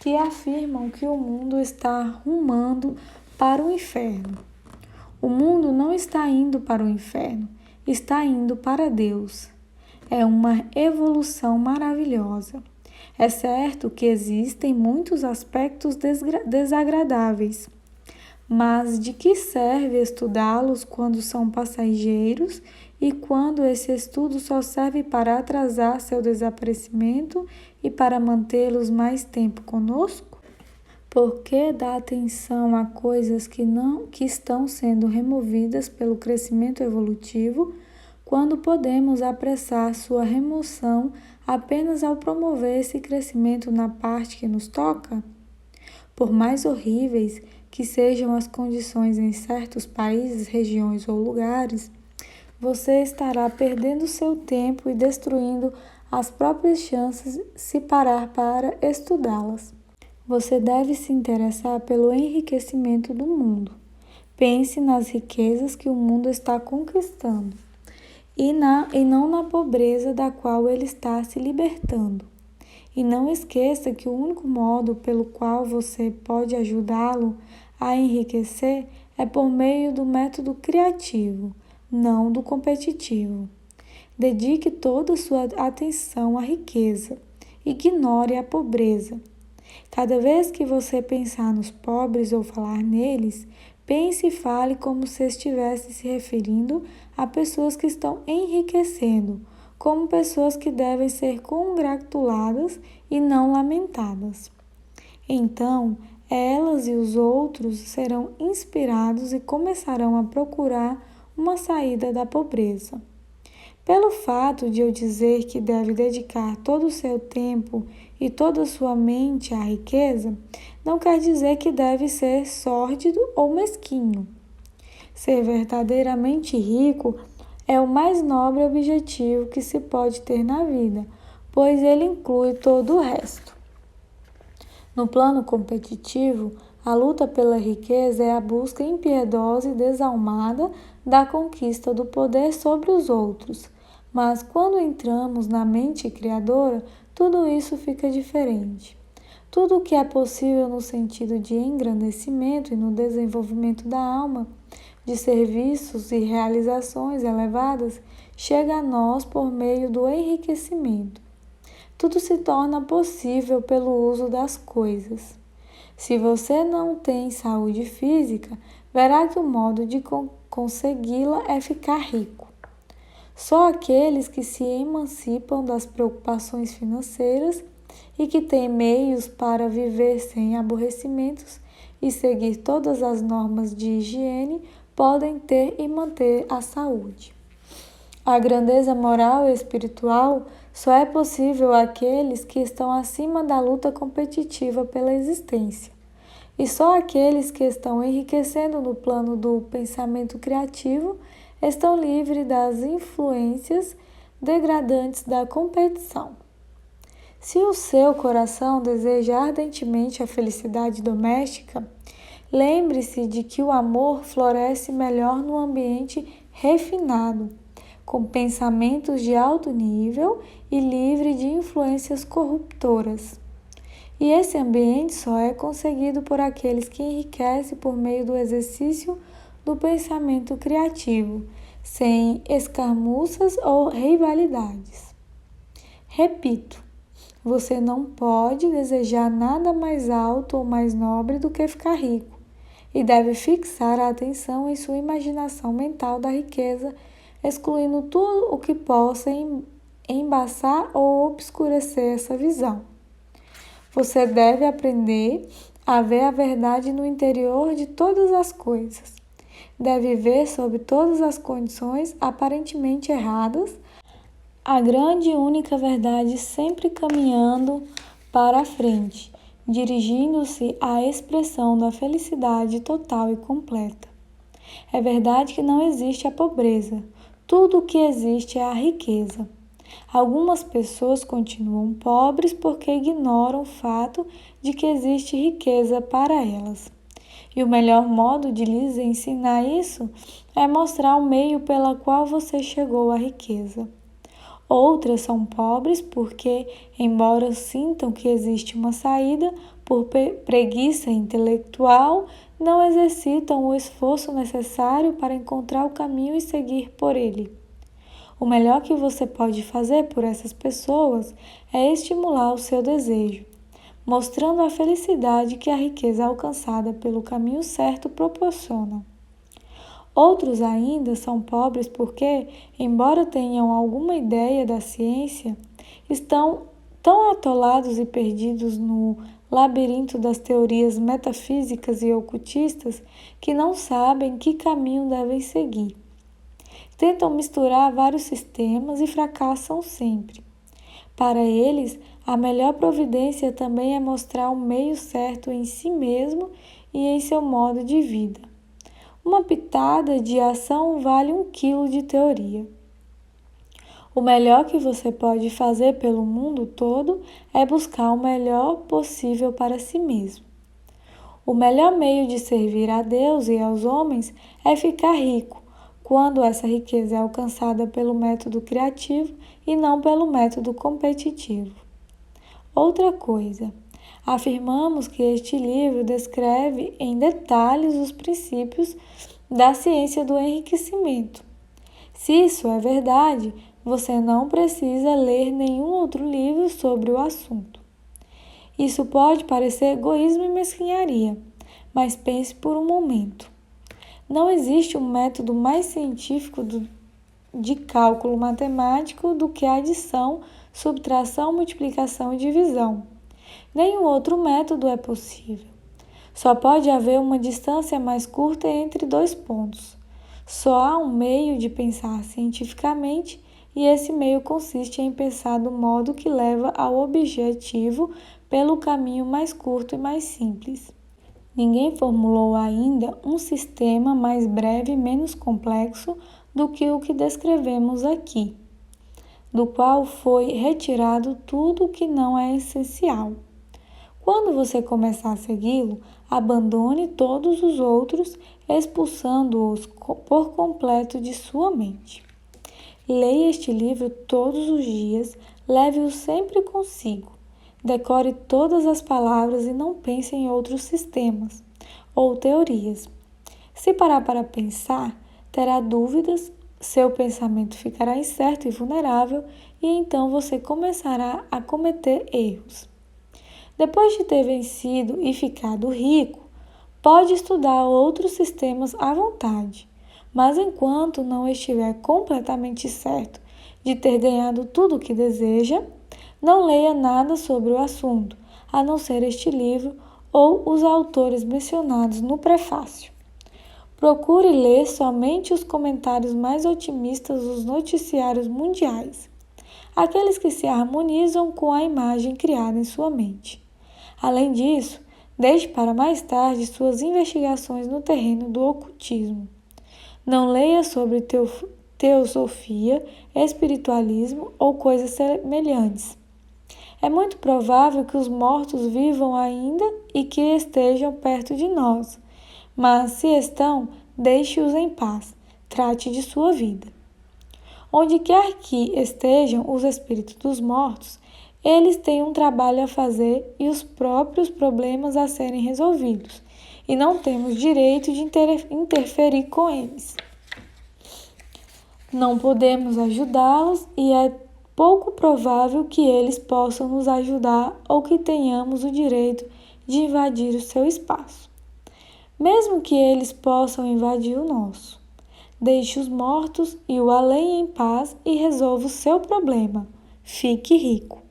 que afirmam que o mundo está rumando para o inferno. O mundo não está indo para o inferno, está indo para Deus. É uma evolução maravilhosa. É certo que existem muitos aspectos desagradáveis, mas de que serve estudá-los quando são passageiros e quando esse estudo só serve para atrasar seu desaparecimento e para mantê-los mais tempo conosco? Por que dar atenção a coisas que estão sendo removidas pelo crescimento evolutivo, quando podemos apressar sua remoção apenas ao promover esse crescimento na parte que nos toca? Por mais horríveis que sejam as condições em certos países, regiões ou lugares, você estará perdendo seu tempo e destruindo as próprias chances se parar para estudá-las. Você deve se interessar pelo enriquecimento do mundo. Pense nas riquezas que o mundo está conquistando e não na pobreza da qual ele está se libertando. E não esqueça que o único modo pelo qual você pode ajudá-lo a enriquecer é por meio do método criativo, não do competitivo. Dedique toda a sua atenção à riqueza. Ignore a pobreza. Cada vez que você pensar nos pobres ou falar neles, pense e fale como se estivesse se referindo a pessoas que estão enriquecendo, como pessoas que devem ser congratuladas e não lamentadas. Então, elas e os outros serão inspirados e começarão a procurar uma saída da pobreza. Pelo fato de eu dizer que deve dedicar todo o seu tempo e toda a sua mente à riqueza, não quer dizer que deve ser sórdido ou mesquinho. Ser verdadeiramente rico é o mais nobre objetivo que se pode ter na vida, pois ele inclui todo o resto. No plano competitivo, A luta pela riqueza é a busca impiedosa e desalmada da conquista do poder sobre os outros. Mas quando entramos na mente criadora, tudo isso fica diferente. Tudo o que é possível no sentido de engrandecimento e no desenvolvimento da alma, de serviços e realizações elevadas, chega a nós por meio do enriquecimento. Tudo se torna possível pelo uso das coisas. Se você não tem saúde física, verá que o modo de consegui-la é ficar rico. Só aqueles que se emancipam das preocupações financeiras e que têm meios para viver sem aborrecimentos e seguir todas as normas de higiene podem ter e manter a saúde. A grandeza moral e espiritual só é possível àqueles que estão acima da luta competitiva pela existência. E só aqueles que estão enriquecendo no plano do pensamento criativo estão livres das influências degradantes da competição. Se o seu coração deseja ardentemente a felicidade doméstica, lembre-se de que o amor floresce melhor no ambiente refinado, com pensamentos de alto nível e livre de influências corruptoras. E esse ambiente só é conseguido por aqueles que enriquecem por meio do exercício do pensamento criativo, sem escarmuças ou rivalidades. Repito, você não pode desejar nada mais alto ou mais nobre do que ficar rico, e deve fixar a atenção em sua imaginação mental da riqueza, excluindo tudo o que possa embaçar ou obscurecer essa visão. Você deve aprender a ver a verdade no interior de todas as coisas. Deve ver sob todas as condições aparentemente erradas a grande e única verdade sempre caminhando para a frente, dirigindo-se à expressão da felicidade total e completa. É verdade que não existe a pobreza. Tudo o que existe é a riqueza. Algumas pessoas continuam pobres porque ignoram o fato de que existe riqueza para elas. E o melhor modo de lhes ensinar isso é mostrar o meio pela qual você chegou à riqueza. Outras são pobres porque, embora sintam que existe uma saída, por preguiça intelectual, não exercitam o esforço necessário para encontrar o caminho e seguir por ele. O melhor que você pode fazer por essas pessoas é estimular o seu desejo, mostrando a felicidade que a riqueza alcançada pelo caminho certo proporciona. Outros ainda são pobres porque, embora tenham alguma ideia da ciência, estão tão atolados e perdidos no labirinto das teorias metafísicas e ocultistas que não sabem que caminho devem seguir. Tentam misturar vários sistemas e fracassam sempre. Para eles, a melhor providência também é mostrar o meio certo em si mesmo e em seu modo de vida. Uma pitada de ação vale 1 quilo de teoria. O melhor que você pode fazer pelo mundo todo é buscar o melhor possível para si mesmo. O melhor meio de servir a Deus e aos homens é ficar rico, quando essa riqueza é alcançada pelo método criativo e não pelo método competitivo. Outra coisa, afirmamos que este livro descreve em detalhes os princípios da ciência do enriquecimento. Se isso é verdade, você não precisa ler nenhum outro livro sobre o assunto. Isso pode parecer egoísmo e mesquinharia, mas pense por um momento. Não existe um método mais científico de cálculo matemático do que a adição, subtração, multiplicação e divisão. Nenhum outro método é possível. Só pode haver uma distância mais curta entre 2 pontos. Só há um meio de pensar cientificamente e esse meio consiste em pensar do modo que leva ao objetivo pelo caminho mais curto e mais simples. Ninguém formulou ainda um sistema mais breve e menos complexo do que o que descrevemos aqui, do qual foi retirado tudo o que não é essencial. Quando você começar a segui-lo, abandone todos os outros, expulsando-os por completo de sua mente. Leia este livro todos os dias, leve-o sempre consigo. Decore todas as palavras e não pense em outros sistemas ou teorias. Se parar para pensar, terá dúvidas, seu pensamento ficará incerto e vulnerável e então você começará a cometer erros. Depois de ter vencido e ficado rico, pode estudar outros sistemas à vontade, mas enquanto não estiver completamente certo de ter ganhado tudo o que deseja, não leia nada sobre o assunto, a não ser este livro ou os autores mencionados no prefácio. Procure ler somente os comentários mais otimistas dos noticiários mundiais, aqueles que se harmonizam com a imagem criada em sua mente. Além disso, deixe para mais tarde suas investigações no terreno do ocultismo. Não leia sobre teosofia, espiritualismo ou coisas semelhantes. É muito provável que os mortos vivam ainda e que estejam perto de nós, mas se estão, deixe-os em paz, trate de sua vida. Onde quer que estejam os espíritos dos mortos, eles têm um trabalho a fazer e os próprios problemas a serem resolvidos, e não temos direito de interferir com eles. Não podemos ajudá-los e é pouco provável que eles possam nos ajudar ou que tenhamos o direito de invadir o seu espaço, mesmo que eles possam invadir o nosso. Deixe os mortos e o além em paz e resolva o seu problema. Fique rico.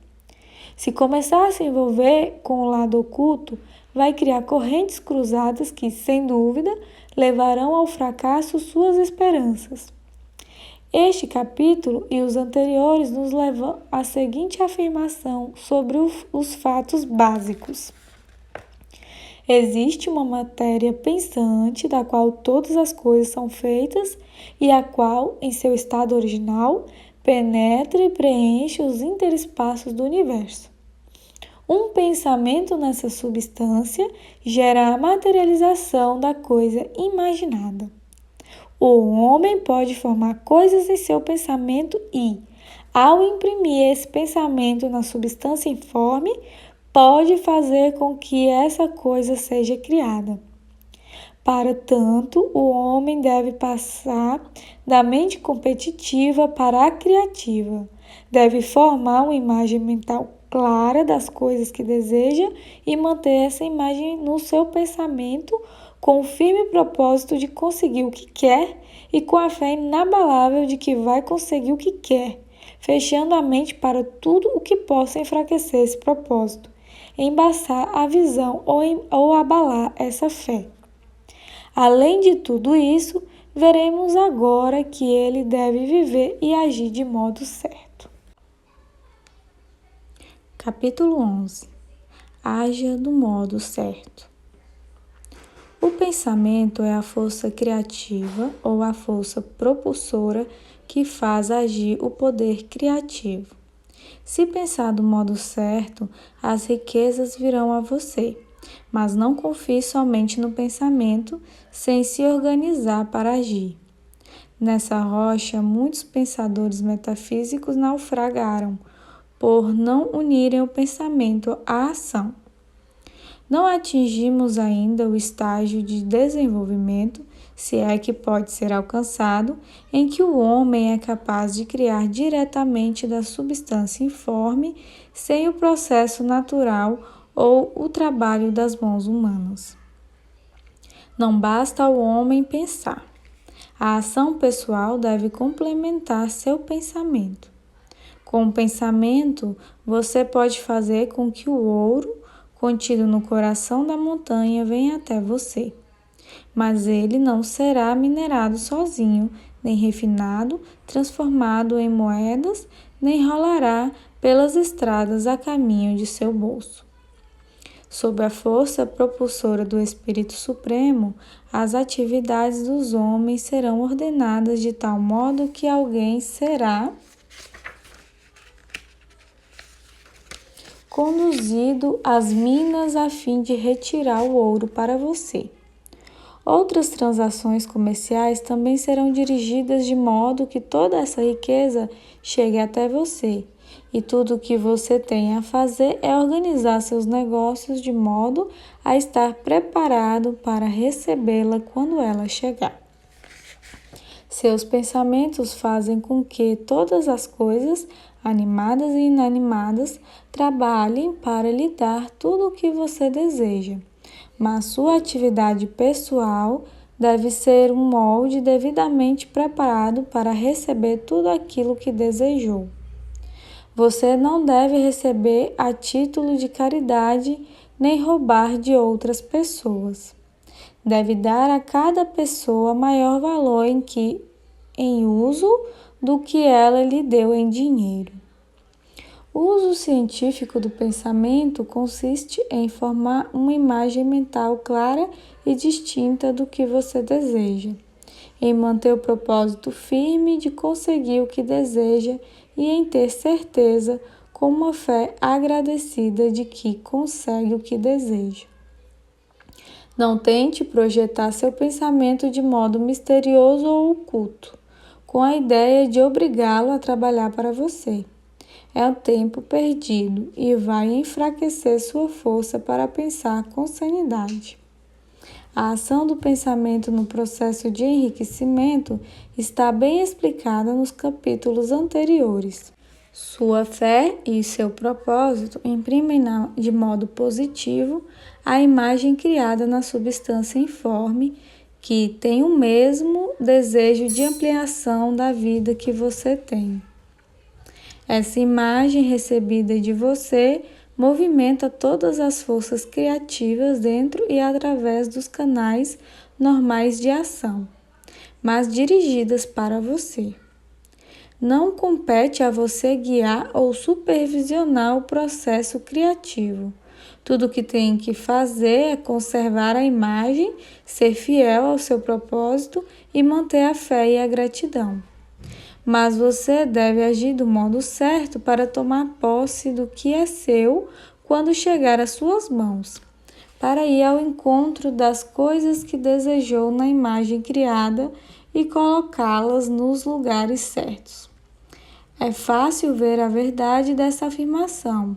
Se começar a se envolver com o lado oculto, vai criar correntes cruzadas que, sem dúvida, levarão ao fracasso suas esperanças. Este capítulo e os anteriores nos levam à seguinte afirmação sobre os fatos básicos. Existe uma matéria pensante da qual todas as coisas são feitas e a qual, em seu estado original, penetra e preenche os interespaços do universo. Um pensamento nessa substância gera a materialização da coisa imaginada. O homem pode formar coisas em seu pensamento e, ao imprimir esse pensamento na substância informe, pode fazer com que essa coisa seja criada. Para tanto, o homem deve passar da mente competitiva para a criativa. Deve formar uma imagem mental clara das coisas que deseja e manter essa imagem no seu pensamento com o firme propósito de conseguir o que quer e com a fé inabalável de que vai conseguir o que quer, fechando a mente para tudo o que possa enfraquecer esse propósito, embaçar a visão ou abalar essa fé. Além de tudo isso, veremos agora que ele deve viver e agir de modo certo. Capítulo 11. Haja do modo certo. O pensamento é a força criativa ou a força propulsora que faz agir o poder criativo. Se pensar do modo certo, as riquezas virão a você, mas não confie somente no pensamento sem se organizar para agir. Nessa rocha, muitos pensadores metafísicos naufragaram por não unirem o pensamento à ação. Não atingimos ainda o estágio de desenvolvimento, se é que pode ser alcançado, em que o homem é capaz de criar diretamente da substância informe, sem o processo natural ou o trabalho das mãos humanas. Não basta ao homem pensar. A ação pessoal deve complementar seu pensamento. Com o pensamento, você pode fazer com que o ouro contido no coração da montanha venha até você. Mas ele não será minerado sozinho, nem refinado, transformado em moedas, nem rolará pelas estradas a caminho de seu bolso. Sob a força propulsora do Espírito Supremo, as atividades dos homens serão ordenadas de tal modo que alguém será conduzido às minas a fim de retirar o ouro para você. Outras transações comerciais também serão dirigidas de modo que toda essa riqueza chegue até você. E tudo o que você tem a fazer é organizar seus negócios de modo a estar preparado para recebê-la quando ela chegar. Seus pensamentos fazem com que todas as coisas, animadas e inanimadas, trabalhem para lhe dar tudo o que você deseja. Mas sua atividade pessoal deve ser um molde devidamente preparado para receber tudo aquilo que desejou. Você não deve receber a título de caridade nem roubar de outras pessoas. Deve dar a cada pessoa maior valor em uso do que ela lhe deu em dinheiro. O uso científico do pensamento consiste em formar uma imagem mental clara e distinta do que você deseja, em manter o propósito firme de conseguir o que deseja e em ter certeza, com uma fé agradecida de que consegue o que deseja. Não tente projetar seu pensamento de modo misterioso ou oculto, com a ideia de obrigá-lo a trabalhar para você. É um tempo perdido e vai enfraquecer sua força para pensar com sanidade. A ação do pensamento no processo de enriquecimento está bem explicada nos capítulos anteriores. Sua fé e seu propósito imprimem de modo positivo a imagem criada na substância informe, que tem o mesmo desejo de ampliação da vida que você tem. Essa imagem recebida de você movimenta todas as forças criativas dentro e através dos canais normais de ação, mas dirigidas para você. Não compete a você guiar ou supervisionar o processo criativo. Tudo o que tem que fazer é conservar a imagem, ser fiel ao seu propósito e manter a fé e a gratidão. Mas você deve agir do modo certo para tomar posse do que é seu quando chegar às suas mãos, para ir ao encontro das coisas que desejou na imagem criada e colocá-las nos lugares certos. É fácil ver a verdade dessa afirmação.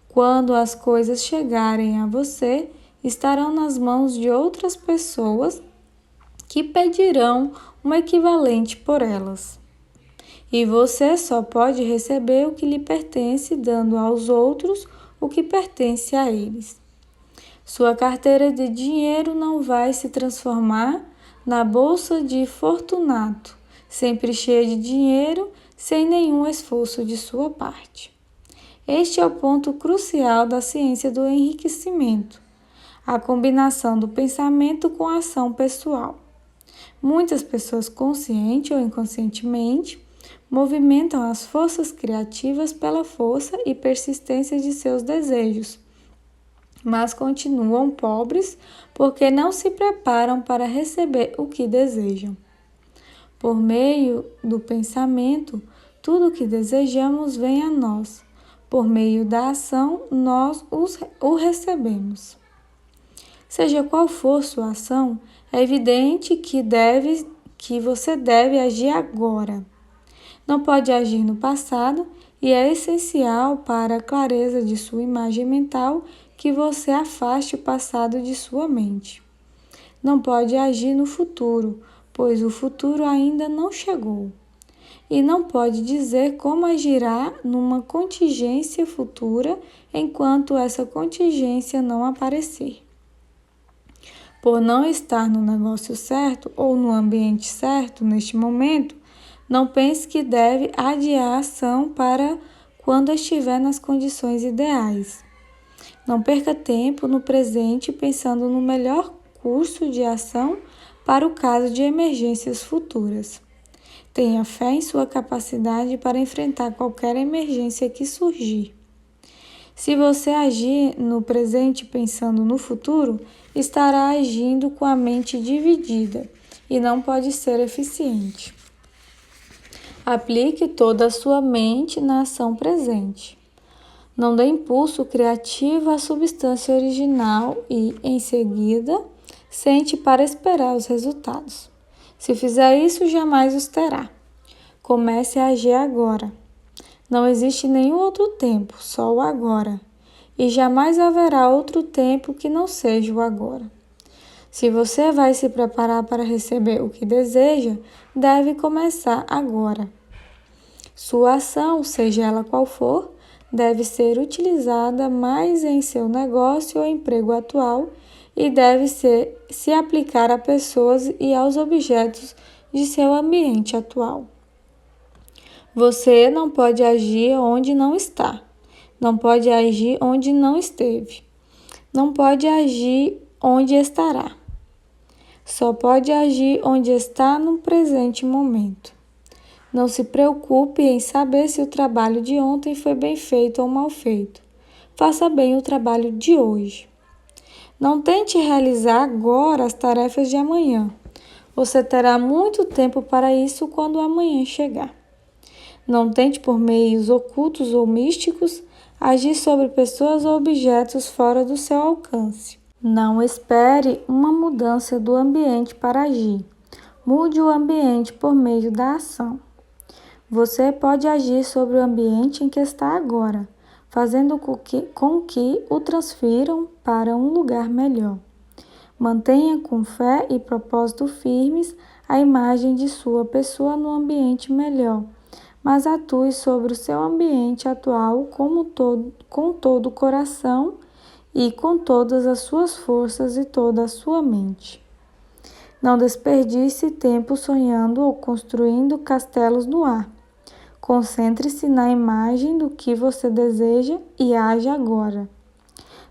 Quando as coisas chegarem a você, estarão nas mãos de outras pessoas que pedirão um equivalente por elas. E você só pode receber o que lhe pertence, dando aos outros o que pertence a eles. Sua carteira de dinheiro não vai se transformar na bolsa de Fortunato, sempre cheia de dinheiro, sem nenhum esforço de sua parte. Este é o ponto crucial da ciência do enriquecimento, a combinação do pensamento com a ação pessoal. Muitas pessoas, consciente ou inconscientemente, movimentam as forças criativas pela força e persistência de seus desejos, mas continuam pobres porque não se preparam para receber o que desejam. Por meio do pensamento, tudo o que desejamos vem a nós. Por meio da ação, nós o recebemos. Seja qual for sua ação, é evidente que você deve agir agora. Não pode agir no passado e é essencial para a clareza de sua imagem mental que você afaste o passado de sua mente. Não pode agir no futuro, pois o futuro ainda não chegou. E não pode dizer como agirá numa contingência futura enquanto essa contingência não aparecer. Por não estar no negócio certo ou no ambiente certo neste momento, não pense que deve adiar a ação para quando estiver nas condições ideais. Não perca tempo no presente pensando no melhor curso de ação para o caso de emergências futuras. Tenha fé em sua capacidade para enfrentar qualquer emergência que surgir. Se você agir no presente pensando no futuro, estará agindo com a mente dividida e não pode ser eficiente. Aplique toda a sua mente na ação presente. Não dê impulso criativo à substância original e, em seguida, sente para esperar os resultados. Se fizer isso, jamais os terá. Comece a agir agora. Não existe nenhum outro tempo, só o agora. E jamais haverá outro tempo que não seja o agora. Se você vai se preparar para receber o que deseja, deve começar agora. Sua ação, seja ela qual for, deve ser utilizada mais em seu negócio ou emprego atual e deve se aplicar a pessoas e aos objetos de seu ambiente atual. Você não pode agir onde não está, não pode agir onde não esteve, não pode agir onde estará. Só pode agir onde está no presente momento. Não se preocupe em saber se o trabalho de ontem foi bem feito ou mal feito. Faça bem o trabalho de hoje. Não tente realizar agora as tarefas de amanhã. Você terá muito tempo para isso quando o amanhã chegar. Não tente, por meios ocultos ou místicos, agir sobre pessoas ou objetos fora do seu alcance. Não espere uma mudança do ambiente para agir. Mude o ambiente por meio da ação. Você pode agir sobre o ambiente em que está agora, fazendo com que o transfiram para um lugar melhor. Mantenha com fé e propósito firmes a imagem de sua pessoa no ambiente melhor, mas atue sobre o seu ambiente atual com todo o coração e com todas as suas forças e toda a sua mente. Não desperdice tempo sonhando ou construindo castelos no ar. Concentre-se na imagem do que você deseja e age agora.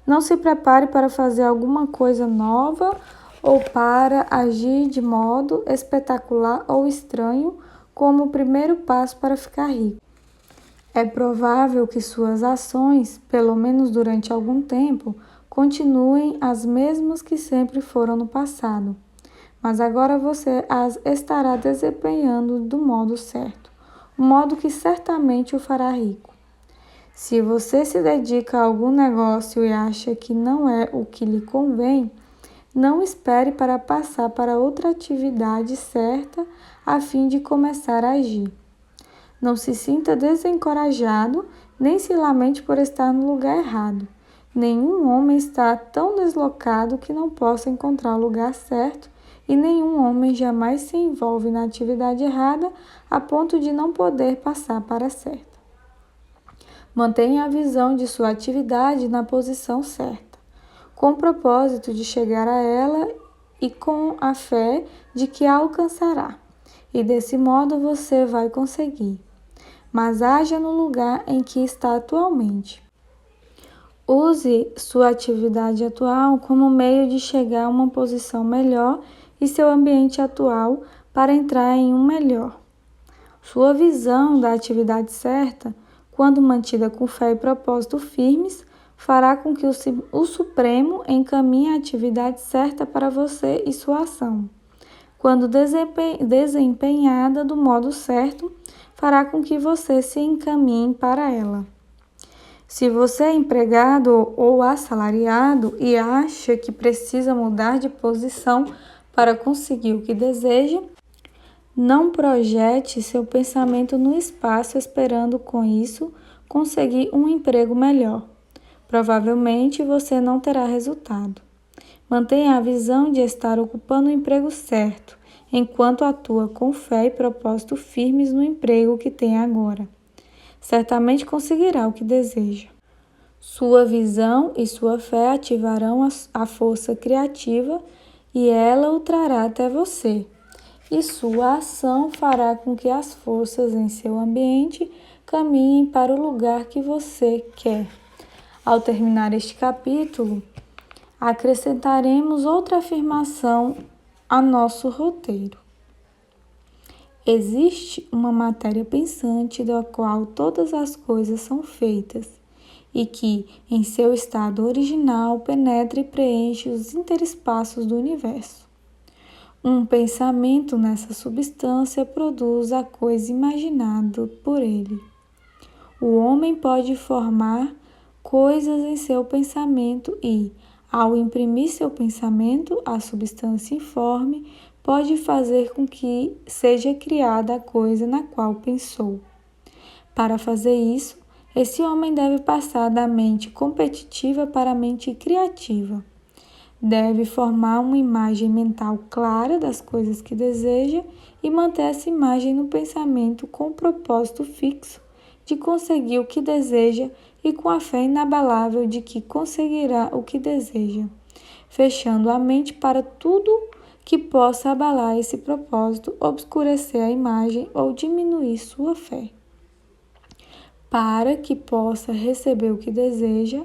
Não se prepare para fazer alguma coisa nova ou para agir de modo espetacular ou estranho como o primeiro passo para ficar rico. É provável que suas ações, pelo menos durante algum tempo, continuem as mesmas que sempre foram no passado, mas agora você as estará desempenhando do modo certo, um modo que certamente o fará rico. Se você se dedica a algum negócio e acha que não é o que lhe convém, não espere para passar para outra atividade certa a fim de começar a agir. Não se sinta desencorajado, nem se lamente por estar no lugar errado. Nenhum homem está tão deslocado que não possa encontrar o lugar certo, e nenhum homem jamais se envolve na atividade errada a ponto de não poder passar para a certa. Mantenha a visão de sua atividade na posição certa, com o propósito de chegar a ela e com a fé de que a alcançará. E desse modo você vai conseguir. Mas haja no lugar em que está atualmente. Use sua atividade atual como meio de chegar a uma posição melhor e seu ambiente atual para entrar em um melhor. Sua visão da atividade certa, quando mantida com fé e propósito firmes, fará com que o Supremo encaminhe a atividade certa para você e sua ação. Quando desempenhada do modo certo, fará com que você se encaminhe para ela. Se você é empregado ou assalariado e acha que precisa mudar de posição para conseguir o que deseja, não projete seu pensamento no espaço esperando com isso conseguir um emprego melhor. Provavelmente você não terá resultado. Mantenha a visão de estar ocupando o emprego certo, enquanto atua com fé e propósito firmes no emprego que tem agora. Certamente conseguirá o que deseja. Sua visão e sua fé ativarão a força criativa e ela o trará até você. E sua ação fará com que as forças em seu ambiente caminhem para o lugar que você quer. Ao terminar este capítulo, acrescentaremos outra afirmação a nosso roteiro. Existe uma matéria pensante da qual todas as coisas são feitas e que, em seu estado original, penetra e preenche os interespaços do universo. Um pensamento nessa substância produz a coisa imaginada por ele. O homem pode formar coisas em seu pensamento e, ao imprimir seu pensamento, a substância informe pode fazer com que seja criada a coisa na qual pensou. Para fazer isso, esse homem deve passar da mente competitiva para a mente criativa. Deve formar uma imagem mental clara das coisas que deseja e manter essa imagem no pensamento com o propósito fixo de conseguir o que deseja e com a fé inabalável de que conseguirá o que deseja, fechando a mente para tudo que possa abalar esse propósito, obscurecer a imagem ou diminuir sua fé. Para que possa receber o que deseja,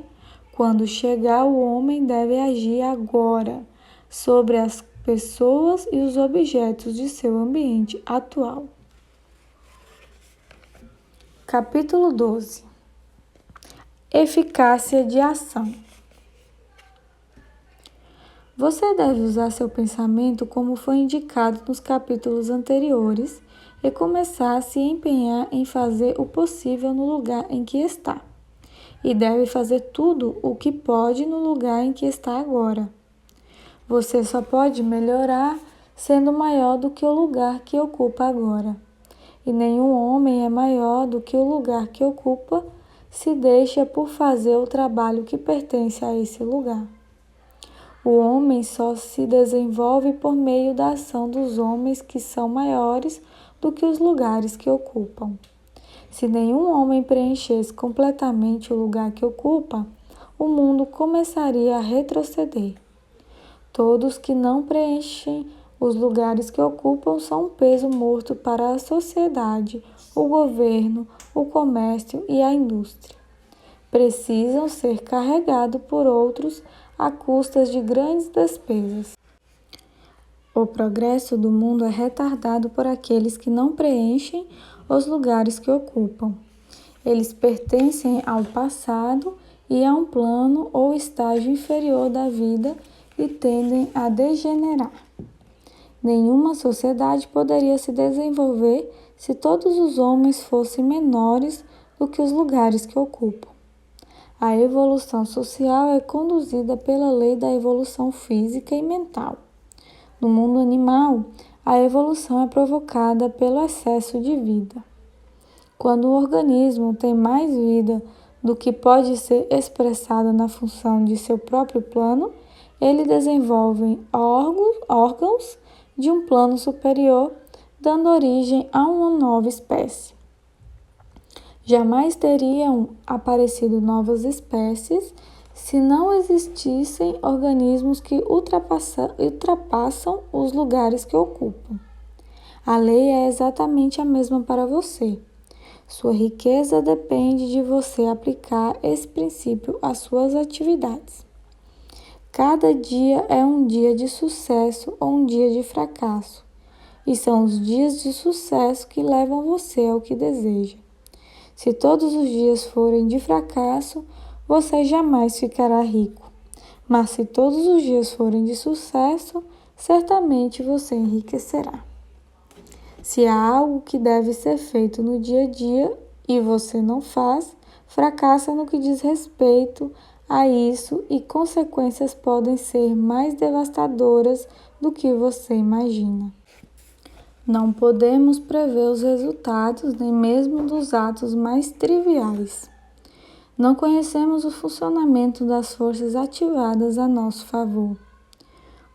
quando chegar o homem deve agir agora sobre as pessoas e os objetos de seu ambiente atual. Capítulo 12. Eficácia de ação. Você deve usar seu pensamento como foi indicado nos capítulos anteriores e começar a se empenhar em fazer o possível no lugar em que está. E deve fazer tudo o que pode no lugar em que está agora. Você só pode melhorar sendo maior do que o lugar que ocupa agora. E nenhum homem é maior do que o lugar que ocupa se deixa por fazer o trabalho que pertence a esse lugar. O homem só se desenvolve por meio da ação dos homens que são maiores do que os lugares que ocupam. Se nenhum homem preenchesse completamente o lugar que ocupa, o mundo começaria a retroceder. Todos que não preenchem os lugares que ocupam são um peso morto para a sociedade, o governo, o comércio e a indústria. Precisam ser carregados por outros a custas de grandes despesas. O progresso do mundo é retardado por aqueles que não preenchem os lugares que ocupam. Eles pertencem ao passado e a um plano ou estágio inferior da vida e tendem a degenerar. Nenhuma sociedade poderia se desenvolver se todos os homens fossem menores do que os lugares que ocupam. A evolução social é conduzida pela lei da evolução física e mental. No mundo animal, a evolução é provocada pelo excesso de vida. Quando o organismo tem mais vida do que pode ser expressado na função de seu próprio plano, ele desenvolve órgãos de um plano superior, dando origem a uma nova espécie. Jamais teriam aparecido novas espécies se não existissem organismos que ultrapassam os lugares que ocupam. A lei é exatamente a mesma para você. Sua riqueza depende de você aplicar esse princípio às suas atividades. Cada dia é um dia de sucesso ou um dia de fracasso, e são os dias de sucesso que levam você ao que deseja. Se todos os dias forem de fracasso, você jamais ficará rico. Mas se todos os dias forem de sucesso, certamente você enriquecerá. Se há algo que deve ser feito no dia a dia e você não faz, fracassa no que diz respeito a isso e consequências podem ser mais devastadoras do que você imagina. Não podemos prever os resultados nem mesmo dos atos mais triviais. Não conhecemos o funcionamento das forças ativadas a nosso favor.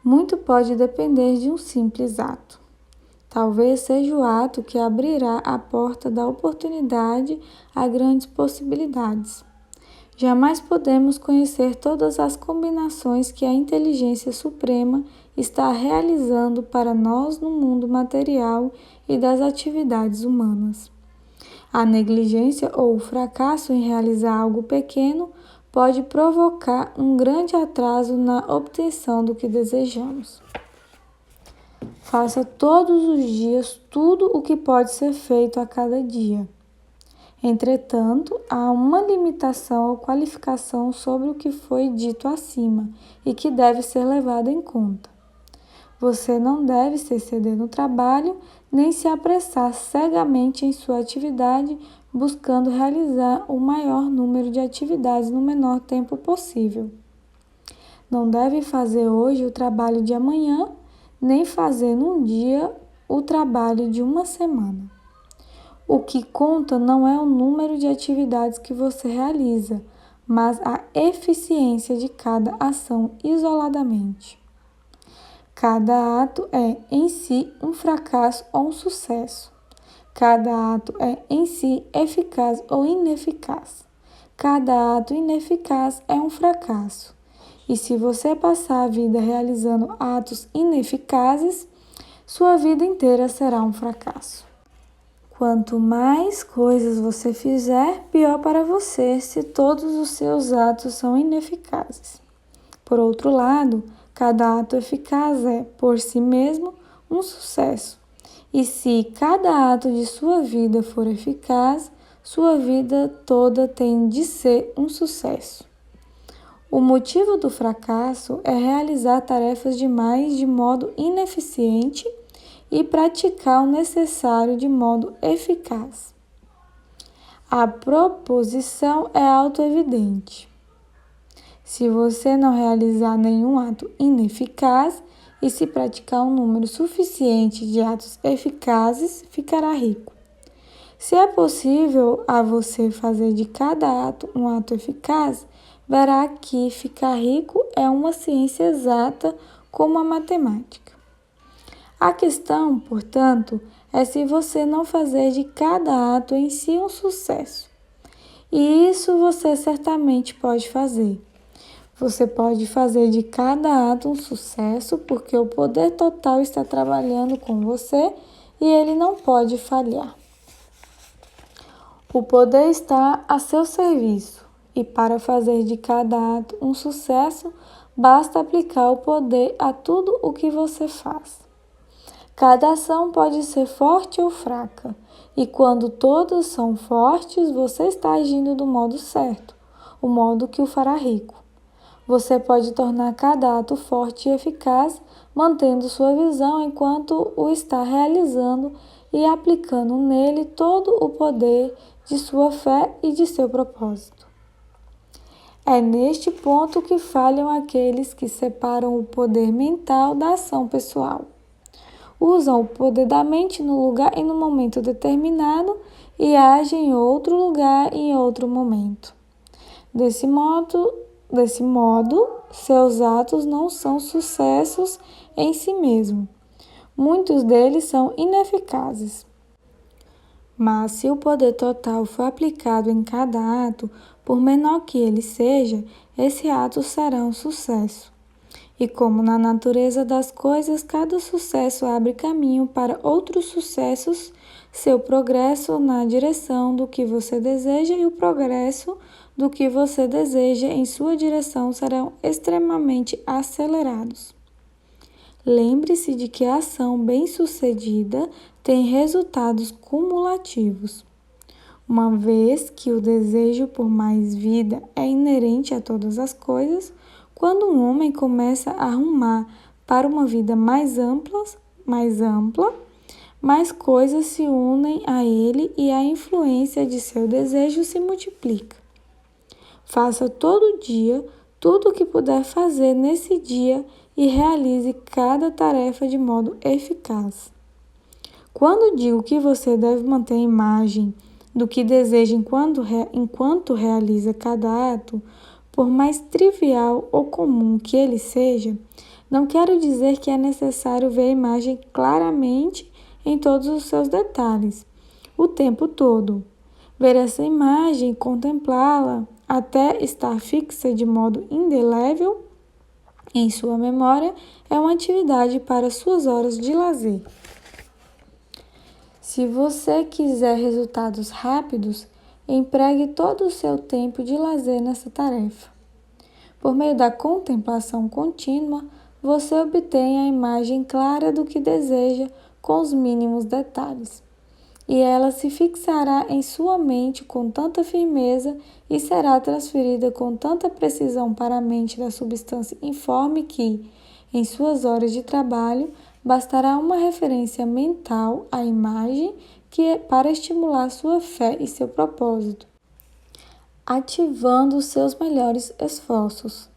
Muito pode depender de um simples ato. Talvez seja o ato que abrirá a porta da oportunidade a grandes possibilidades. Jamais podemos conhecer todas as combinações que a inteligência suprema está realizando para nós no mundo material e das atividades humanas. A negligência ou o fracasso em realizar algo pequeno pode provocar um grande atraso na obtenção do que desejamos. Faça todos os dias tudo o que pode ser feito a cada dia. Entretanto, há uma limitação ou qualificação sobre o que foi dito acima e que deve ser levada em conta. Você não deve se exceder no trabalho, nem se apressar cegamente em sua atividade, buscando realizar o maior número de atividades no menor tempo possível. Não deve fazer hoje o trabalho de amanhã, nem fazer num dia o trabalho de uma semana. O que conta não é o número de atividades que você realiza, mas a eficiência de cada ação isoladamente. Cada ato é, em si, um fracasso ou um sucesso. Cada ato é, em si, eficaz ou ineficaz. Cada ato ineficaz é um fracasso. E se você passar a vida realizando atos ineficazes, sua vida inteira será um fracasso. Quanto mais coisas você fizer, pior para você se todos os seus atos são ineficazes. Por outro lado, cada ato eficaz é, por si mesmo, um sucesso. E se cada ato de sua vida for eficaz, sua vida toda tem de ser um sucesso. O motivo do fracasso é realizar tarefas demais de modo ineficiente e praticar o necessário de modo eficaz. A proposição é autoevidente. Se você não realizar nenhum ato ineficaz e se praticar um número suficiente de atos eficazes, ficará rico. Se é possível a você fazer de cada ato um ato eficaz, verá que ficar rico é uma ciência exata como a matemática. A questão, portanto, é se você não fazer de cada ato em si um sucesso. E isso você certamente pode fazer. Você pode fazer de cada ato um sucesso porque o poder total está trabalhando com você e ele não pode falhar. O poder está a seu serviço e para fazer de cada ato um sucesso, basta aplicar o poder a tudo o que você faz. Cada ação pode ser forte ou fraca, e quando todas são fortes, você está agindo do modo certo, o modo que o fará rico. Você pode tornar cada ato forte e eficaz, mantendo sua visão enquanto o está realizando e aplicando nele todo o poder de sua fé e de seu propósito. É neste ponto que falham aqueles que separam o poder mental da ação pessoal. Usam o poder da mente no lugar e no momento determinado e agem em outro lugar e em outro momento. Desse modo, seus atos não são sucessos em si mesmos. Muitos deles são ineficazes. Mas se o poder total for aplicado em cada ato, por menor que ele seja, esse ato será um sucesso. E como na natureza das coisas, cada sucesso abre caminho para outros sucessos, seu progresso na direção do que você deseja e o progresso do que você deseja em sua direção serão extremamente acelerados. Lembre-se de que a ação bem-sucedida tem resultados cumulativos. Uma vez que o desejo por mais vida é inerente a todas as coisas, quando um homem começa a arrumar para uma vida mais ampla, mais coisas se unem a ele e a influência de seu desejo se multiplica. Faça todo dia tudo o que puder fazer nesse dia e realize cada tarefa de modo eficaz. Quando digo que você deve manter a imagem do que deseja enquanto realiza cada ato, por mais trivial ou comum que ele seja, não quero dizer que é necessário ver a imagem claramente em todos os seus detalhes, o tempo todo. Ver essa imagem e contemplá-la até estar fixa de modo indelével em sua memória é uma atividade para suas horas de lazer. Se você quiser resultados rápidos, empregue todo o seu tempo de lazer nessa tarefa. Por meio da contemplação contínua, você obtém a imagem clara do que deseja com os mínimos detalhes. E ela se fixará em sua mente com tanta firmeza e será transferida com tanta precisão para a mente da substância informe que, em suas horas de trabalho, bastará uma referência mental à imagem para estimular sua fé e seu propósito, ativando os seus melhores esforços.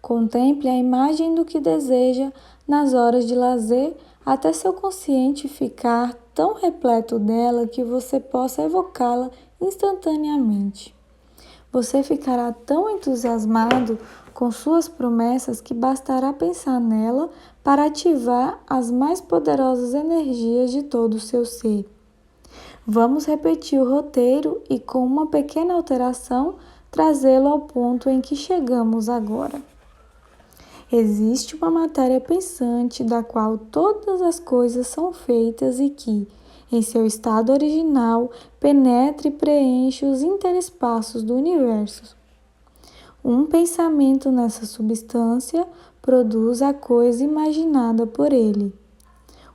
Contemple a imagem do que deseja nas horas de lazer até seu consciente ficar tão repleto dela que você possa evocá-la instantaneamente. Você ficará tão entusiasmado com suas promessas que bastará pensar nela para ativar as mais poderosas energias de todo o seu ser. Vamos repetir o roteiro e, com uma pequena alteração, trazê-lo ao ponto em que chegamos agora. Existe uma matéria pensante da qual todas as coisas são feitas e que, em seu estado original, penetra e preenche os interespaços do universo. Um pensamento nessa substância produz a coisa imaginada por ele.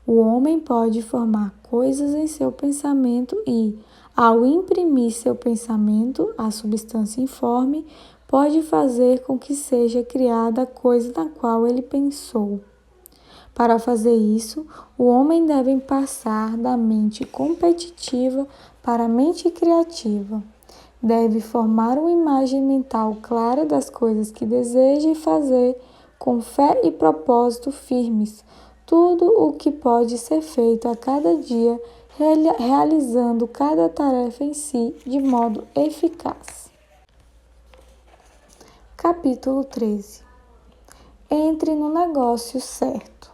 O homem pode formar coisas em seu pensamento e, ao imprimir seu pensamento à substância informe, pode fazer com que seja criada a coisa na qual ele pensou. Para fazer isso, o homem deve passar da mente competitiva para a mente criativa. Deve formar uma imagem mental clara das coisas que deseja e fazer, com fé e propósito firmes, tudo o que pode ser feito a cada dia, realizando cada tarefa em si de modo eficaz. Capítulo 13. Entre no negócio certo.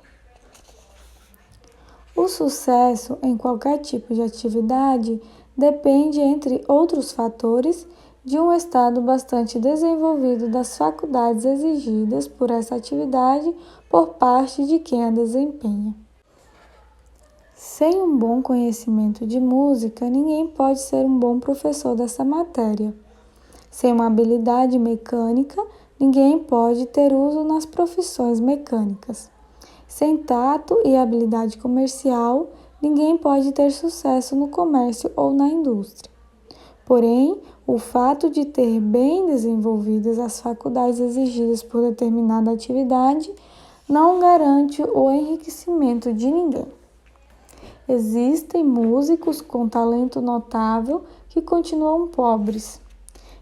O sucesso em qualquer tipo de atividade depende, entre outros fatores, de um estado bastante desenvolvido das faculdades exigidas por essa atividade por parte de quem a desempenha. Sem um bom conhecimento de música, ninguém pode ser um bom professor dessa matéria. Sem uma habilidade mecânica, ninguém pode ter uso nas profissões mecânicas. Sem tato e habilidade comercial, ninguém pode ter sucesso no comércio ou na indústria. Porém, o fato de ter bem desenvolvidas as faculdades exigidas por determinada atividade não garante o enriquecimento de ninguém. Existem músicos com talento notável que continuam pobres.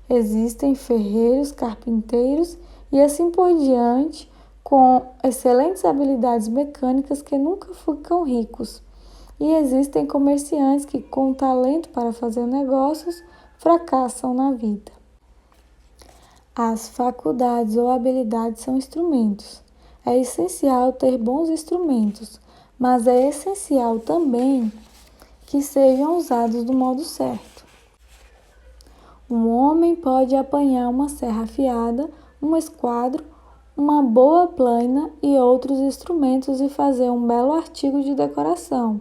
Existem ferreiros, carpinteiros e assim por diante, com excelentes habilidades mecânicas que nunca ficam ricos. E existem comerciantes que, com talento para fazer negócios, fracassam na vida. As faculdades ou habilidades são instrumentos. É essencial ter bons instrumentos, mas é essencial também que sejam usados do modo certo. Um homem pode apanhar uma serra afiada, um esquadro, uma boa plaina e outros instrumentos e fazer um belo artigo de decoração.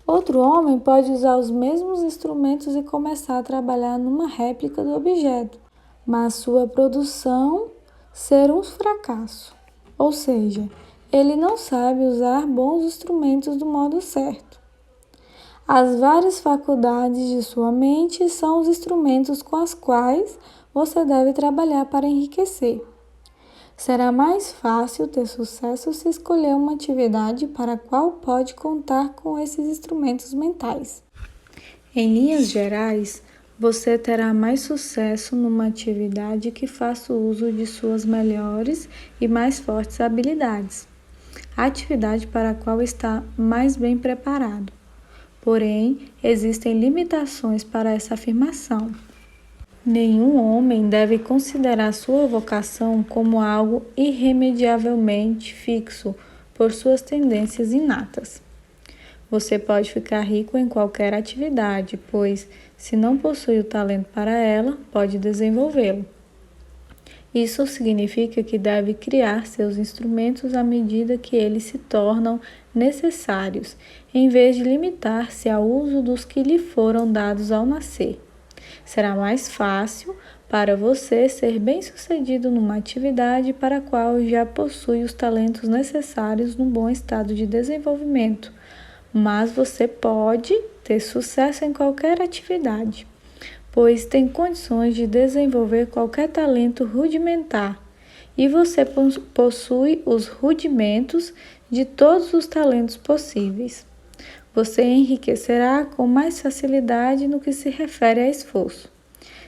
Outro homem pode usar os mesmos instrumentos e começar a trabalhar numa réplica do objeto, mas sua produção ser um fracasso. Ou seja, ele não sabe usar bons instrumentos do modo certo. As várias faculdades de sua mente são os instrumentos com os quais você deve trabalhar para enriquecer. Será mais fácil ter sucesso se escolher uma atividade para a qual pode contar com esses instrumentos mentais. Em linhas gerais, você terá mais sucesso numa atividade que faça uso de suas melhores e mais fortes habilidades, a atividade para a qual está mais bem preparado. Porém, existem limitações para essa afirmação. Nenhum homem deve considerar sua vocação como algo irremediavelmente fixo por suas tendências inatas. Você pode ficar rico em qualquer atividade, pois, se não possui o talento para ela, pode desenvolvê-lo. Isso significa que deve criar seus instrumentos à medida que eles se tornam necessários, em vez de limitar-se ao uso dos que lhe foram dados ao nascer. Será mais fácil para você ser bem-sucedido numa atividade para a qual já possui os talentos necessários num bom estado de desenvolvimento, mas você pode ter sucesso em qualquer atividade, pois tem condições de desenvolver qualquer talento rudimentar, e você possui os rudimentos de todos os talentos possíveis. Você enriquecerá com mais facilidade no que se refere a esforço,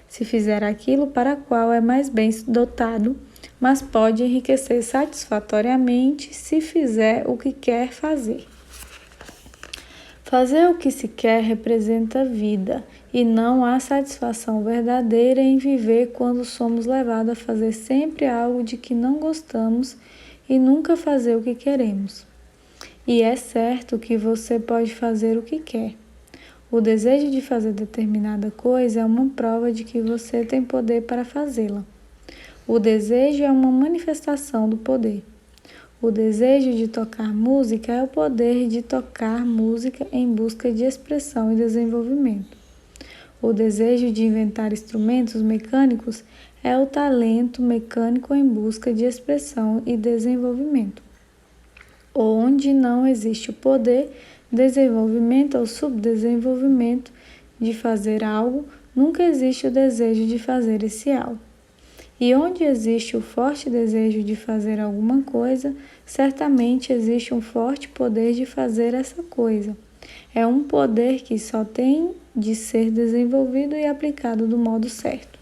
se fizer aquilo para o qual é mais bem dotado, mas pode enriquecer satisfatoriamente se fizer o que quer fazer. Fazer o que se quer representa vida, e não há satisfação verdadeira em viver quando somos levados a fazer sempre algo de que não gostamos e nunca fazer o que queremos. E é certo que você pode fazer o que quer. O desejo de fazer determinada coisa é uma prova de que você tem poder para fazê-la. O desejo é uma manifestação do poder. O desejo de tocar música é o poder de tocar música em busca de expressão e desenvolvimento. O desejo de inventar instrumentos mecânicos é o talento mecânico em busca de expressão e desenvolvimento. Onde não existe o poder, desenvolvimento ou subdesenvolvimento de fazer algo, nunca existe o desejo de fazer esse algo. E onde existe o forte desejo de fazer alguma coisa, certamente existe um forte poder de fazer essa coisa. É um poder que só tem de ser desenvolvido e aplicado do modo certo.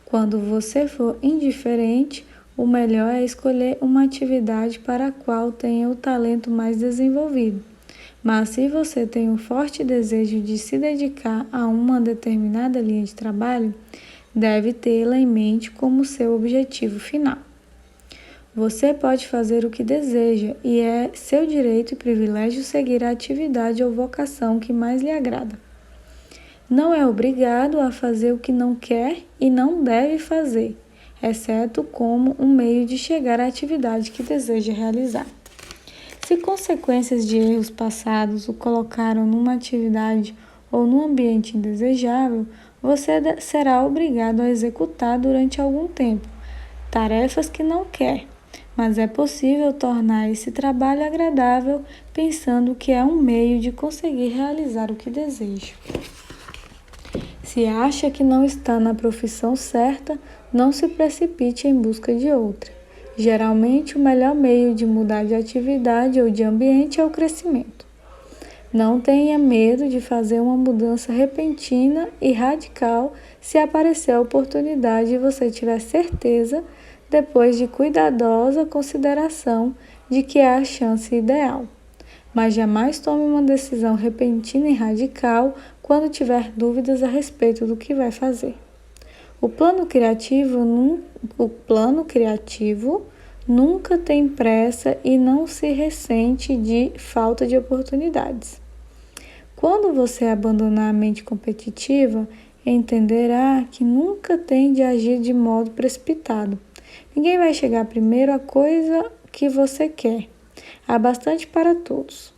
Quando você for indiferente, o melhor é escolher uma atividade para a qual tenha o talento mais desenvolvido. Mas se você tem um forte desejo de se dedicar a uma determinada linha de trabalho, deve tê-la em mente como seu objetivo final. Você pode fazer o que deseja e é seu direito e privilégio seguir a atividade ou vocação que mais lhe agrada. Não é obrigado a fazer o que não quer e não deve fazer, exceto como um meio de chegar à atividade que deseja realizar. Se consequências de erros passados o colocaram numa atividade ou num ambiente indesejável, você será obrigado a executar durante algum tempo tarefas que não quer, mas é possível tornar esse trabalho agradável pensando que é um meio de conseguir realizar o que deseja. Se acha que não está na profissão certa, não se precipite em busca de outra. Geralmente, o melhor meio de mudar de atividade ou de ambiente é o crescimento. Não tenha medo de fazer uma mudança repentina e radical se aparecer a oportunidade e você tiver certeza, depois de cuidadosa consideração, de que é a chance ideal. Mas jamais tome uma decisão repentina e radical quando tiver dúvidas a respeito do que vai fazer. O plano criativo nunca tem pressa e não se ressente de falta de oportunidades. Quando você abandonar a mente competitiva, entenderá que nunca tem de agir de modo precipitado. Ninguém vai chegar primeiro à coisa que você quer. Há bastante para todos.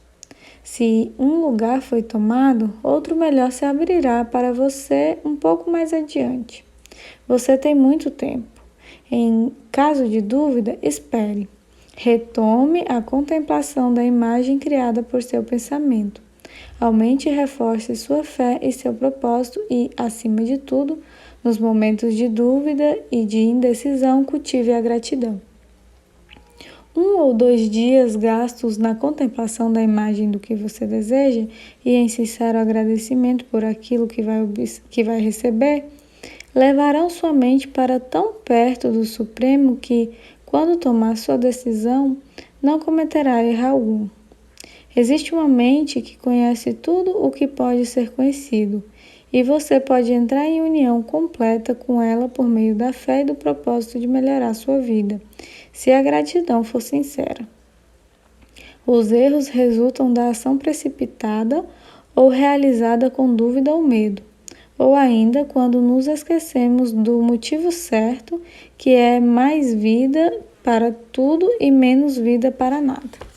Se um lugar foi tomado, outro melhor se abrirá para você um pouco mais adiante. Você tem muito tempo. Em caso de dúvida, espere. Retome a contemplação da imagem criada por seu pensamento. Aumente e reforce sua fé e seu propósito e, acima de tudo, nos momentos de dúvida e de indecisão, cultive a gratidão. 1 ou 2 dias gastos na contemplação da imagem do que você deseja e em sincero agradecimento por aquilo que vai receber, levarão sua mente para tão perto do Supremo que, quando tomar sua decisão, não cometerá erro algum. Existe uma mente que conhece tudo o que pode ser conhecido, e você pode entrar em união completa com ela por meio da fé e do propósito de melhorar sua vida, se a gratidão for sincera. Os erros resultam da ação precipitada ou realizada com dúvida ou medo, ou ainda quando nos esquecemos do motivo certo, que é mais vida para tudo e menos vida para nada.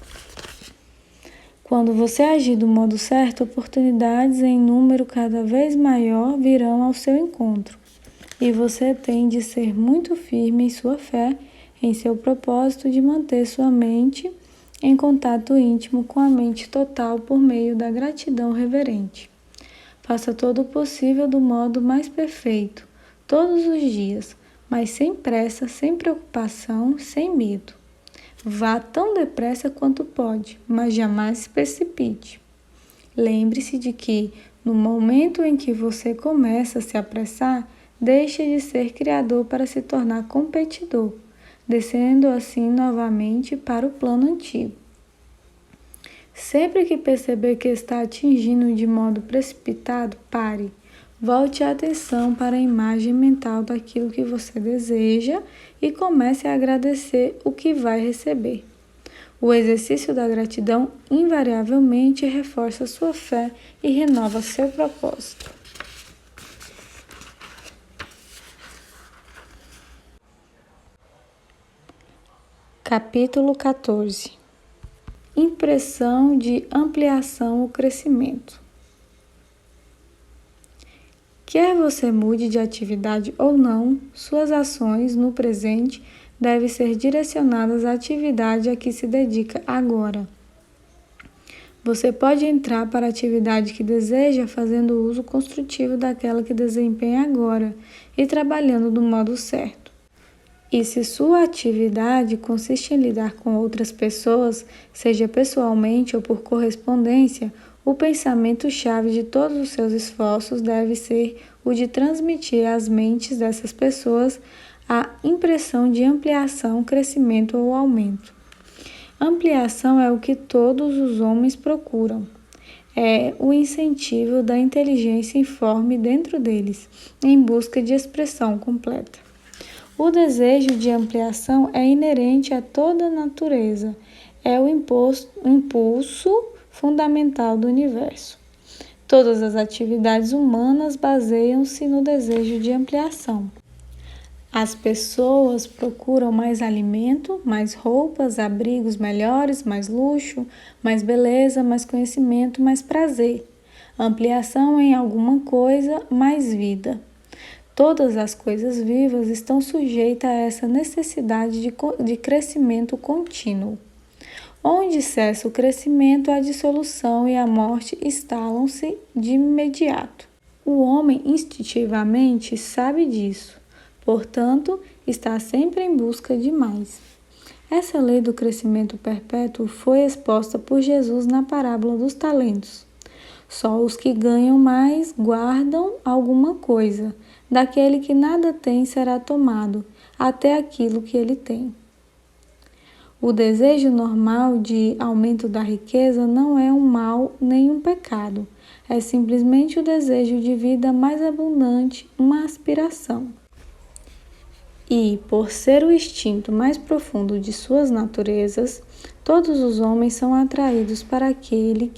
Quando você agir do modo certo, oportunidades em número cada vez maior virão ao seu encontro. E você tem de ser muito firme em sua fé, em seu propósito de manter sua mente em contato íntimo com a mente total por meio da gratidão reverente. Faça todo o possível do modo mais perfeito, todos os dias, mas sem pressa, sem preocupação, sem medo. Vá tão depressa quanto pode, mas jamais se precipite. Lembre-se de que, no momento em que você começa a se apressar, deixa de ser criador para se tornar competidor, descendo assim novamente para o plano antigo. Sempre que perceber que está atingindo de modo precipitado, pare. Volte a atenção para a imagem mental daquilo que você deseja e comece a agradecer o que vai receber. O exercício da gratidão invariavelmente reforça sua fé e renova seu propósito. Capítulo 14. Impressão de ampliação ou crescimento. Quer você mude de atividade ou não, suas ações no presente devem ser direcionadas à atividade a que se dedica agora. Você pode entrar para a atividade que deseja fazendo uso construtivo daquela que desempenha agora e trabalhando do modo certo. E se sua atividade consiste em lidar com outras pessoas, seja pessoalmente ou por correspondência, o pensamento-chave de todos os seus esforços deve ser o de transmitir às mentes dessas pessoas a impressão de ampliação, crescimento ou aumento. Ampliação é o que todos os homens procuram. É o incentivo da inteligência informe dentro deles, em busca de expressão completa. O desejo de ampliação é inerente a toda a natureza, é o impulso fundamental do universo. Todas as atividades humanas baseiam-se no desejo de ampliação. As pessoas procuram mais alimento, mais roupas, abrigos melhores, mais luxo, mais beleza, mais conhecimento, mais prazer. Ampliação em alguma coisa, mais vida. Todas as coisas vivas estão sujeitas a essa necessidade de crescimento contínuo. Onde cessa o crescimento, a dissolução e a morte instalam-se de imediato. O homem instintivamente sabe disso, portanto, está sempre em busca de mais. Essa lei do crescimento perpétuo foi exposta por Jesus na parábola dos talentos. Só os que ganham mais guardam alguma coisa. Daquele que nada tem será tomado, até aquilo que ele tem. O desejo normal de aumento da riqueza não é um mal nem um pecado. É simplesmente o desejo de vida mais abundante, uma aspiração. E, por ser o instinto mais profundo de suas naturezas, todos os homens são atraídos para aquele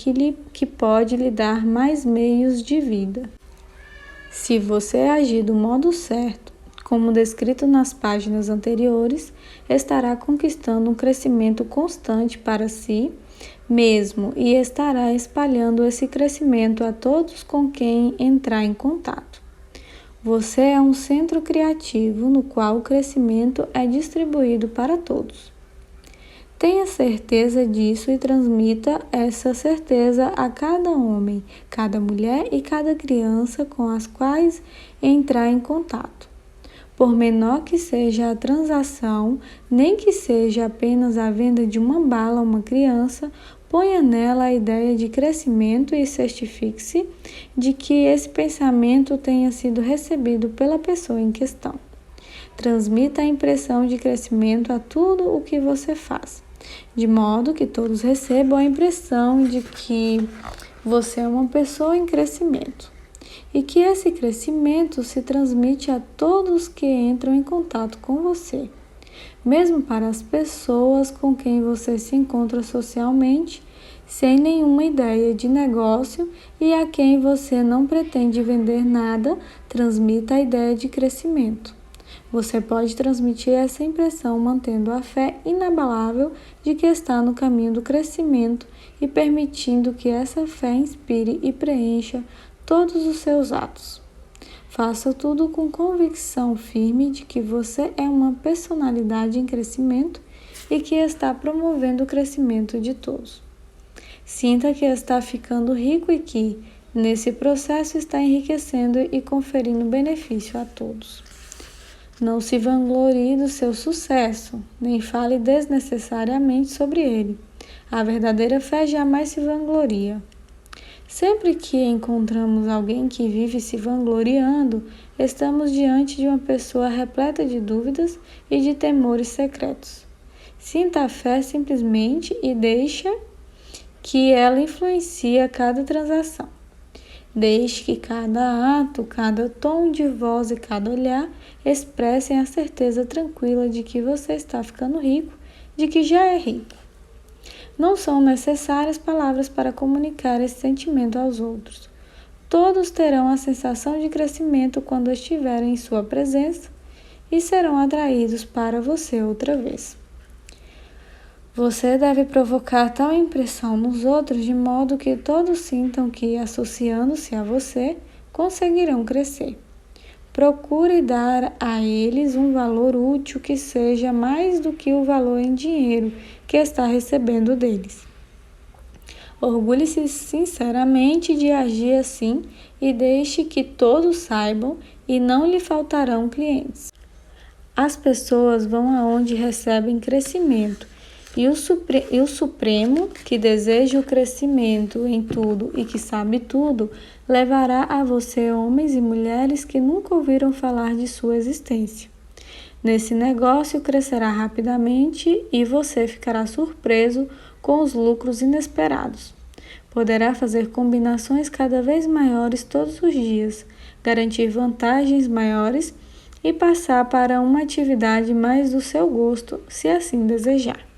que pode lhe dar mais meios de vida. Se você agir do modo certo, como descrito nas páginas anteriores, estará conquistando um crescimento constante para si mesmo e estará espalhando esse crescimento a todos com quem entrar em contato. Você é um centro criativo no qual o crescimento é distribuído para todos. Tenha certeza disso e transmita essa certeza a cada homem, cada mulher e cada criança com as quais entrar em contato. Por menor que seja a transação, nem que seja apenas a venda de uma bala a uma criança, ponha nela a ideia de crescimento e certifique-se de que esse pensamento tenha sido recebido pela pessoa em questão. Transmita a impressão de crescimento a tudo o que você faz, de modo que todos recebam a impressão de que você é uma pessoa em crescimento e que esse crescimento se transmite a todos que entram em contato com você, mesmo para as pessoas com quem você se encontra socialmente, sem nenhuma ideia de negócio e a quem você não pretende vender nada, transmita a ideia de crescimento. Você pode transmitir essa impressão mantendo a fé inabalável de que está no caminho do crescimento e permitindo que essa fé inspire e preencha todos os seus atos. Faça tudo com convicção firme de que você é uma personalidade em crescimento e que está promovendo o crescimento de todos. Sinta que está ficando rico e que, nesse processo, está enriquecendo e conferindo benefício a todos. Não se vanglorie do seu sucesso, nem fale desnecessariamente sobre ele. A verdadeira fé jamais se vangloria. Sempre que encontramos alguém que vive se vangloriando, estamos diante de uma pessoa repleta de dúvidas e de temores secretos. Sinta a fé simplesmente e deixa que ela influencie cada transação. Deixe que cada ato, cada tom de voz e cada olhar expressem a certeza tranquila de que você está ficando rico, de que já é rico. Não são necessárias palavras para comunicar esse sentimento aos outros. Todos terão a sensação de crescimento quando estiverem em sua presença e serão atraídos para você outra vez. Você deve provocar tal impressão nos outros de modo que todos sintam que, associando-se a você, conseguirão crescer. Procure dar a eles um valor útil que seja mais do que o valor em dinheiro que está recebendo deles. Orgulhe-se sinceramente de agir assim e deixe que todos saibam e não lhe faltarão clientes. As pessoas vão aonde recebem crescimento e o Supremo, que deseja o crescimento em tudo e que sabe tudo, levará a você homens e mulheres que nunca ouviram falar de sua existência. Nesse negócio crescerá rapidamente e você ficará surpreso com os lucros inesperados. Poderá fazer combinações cada vez maiores todos os dias, garantir vantagens maiores e passar para uma atividade mais do seu gosto, se assim desejar.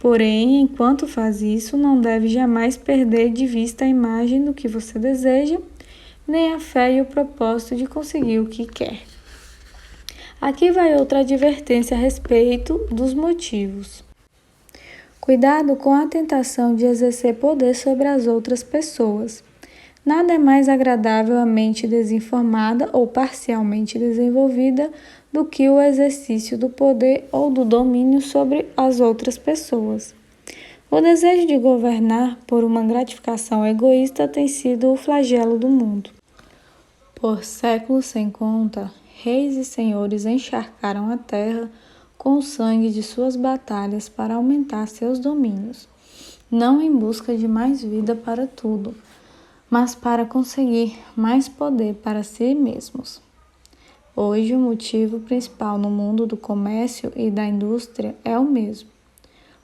Porém, enquanto faz isso, não deve jamais perder de vista a imagem do que você deseja, nem a fé e o propósito de conseguir o que quer. Aqui vai outra advertência a respeito dos motivos. Cuidado com a tentação de exercer poder sobre as outras pessoas. Nada é mais agradável à mente desinformada ou parcialmente desenvolvida do que o exercício do poder ou do domínio sobre as outras pessoas. O desejo de governar por uma gratificação egoísta tem sido o flagelo do mundo. Por séculos sem conta, reis e senhores encharcaram a terra com o sangue de suas batalhas para aumentar seus domínios, não em busca de mais vida para tudo, mas para conseguir mais poder para si mesmos. Hoje, o motivo principal no mundo do comércio e da indústria é o mesmo.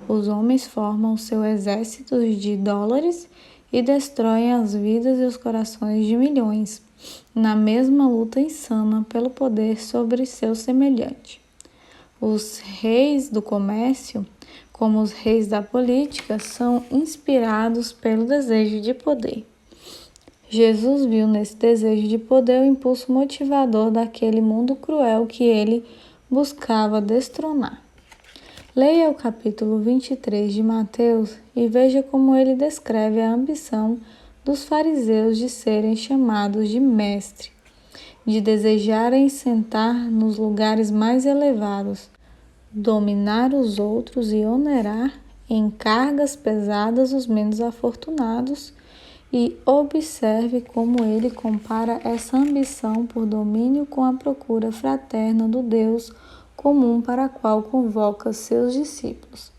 Os homens formam seu exército de dólares e destroem as vidas e os corações de milhões, na mesma luta insana pelo poder sobre seu semelhante. Os reis do comércio, como os reis da política, são inspirados pelo desejo de poder. Jesus viu nesse desejo de poder o impulso motivador daquele mundo cruel que ele buscava destronar. Leia o capítulo 23 de Mateus e veja como ele descreve a ambição dos fariseus de serem chamados de mestre, de desejarem sentar nos lugares mais elevados, dominar os outros e onerar em cargas pesadas os menos afortunados. E observe como ele compara essa ambição por domínio com a procura fraterna do Deus comum para a qual convoca seus discípulos.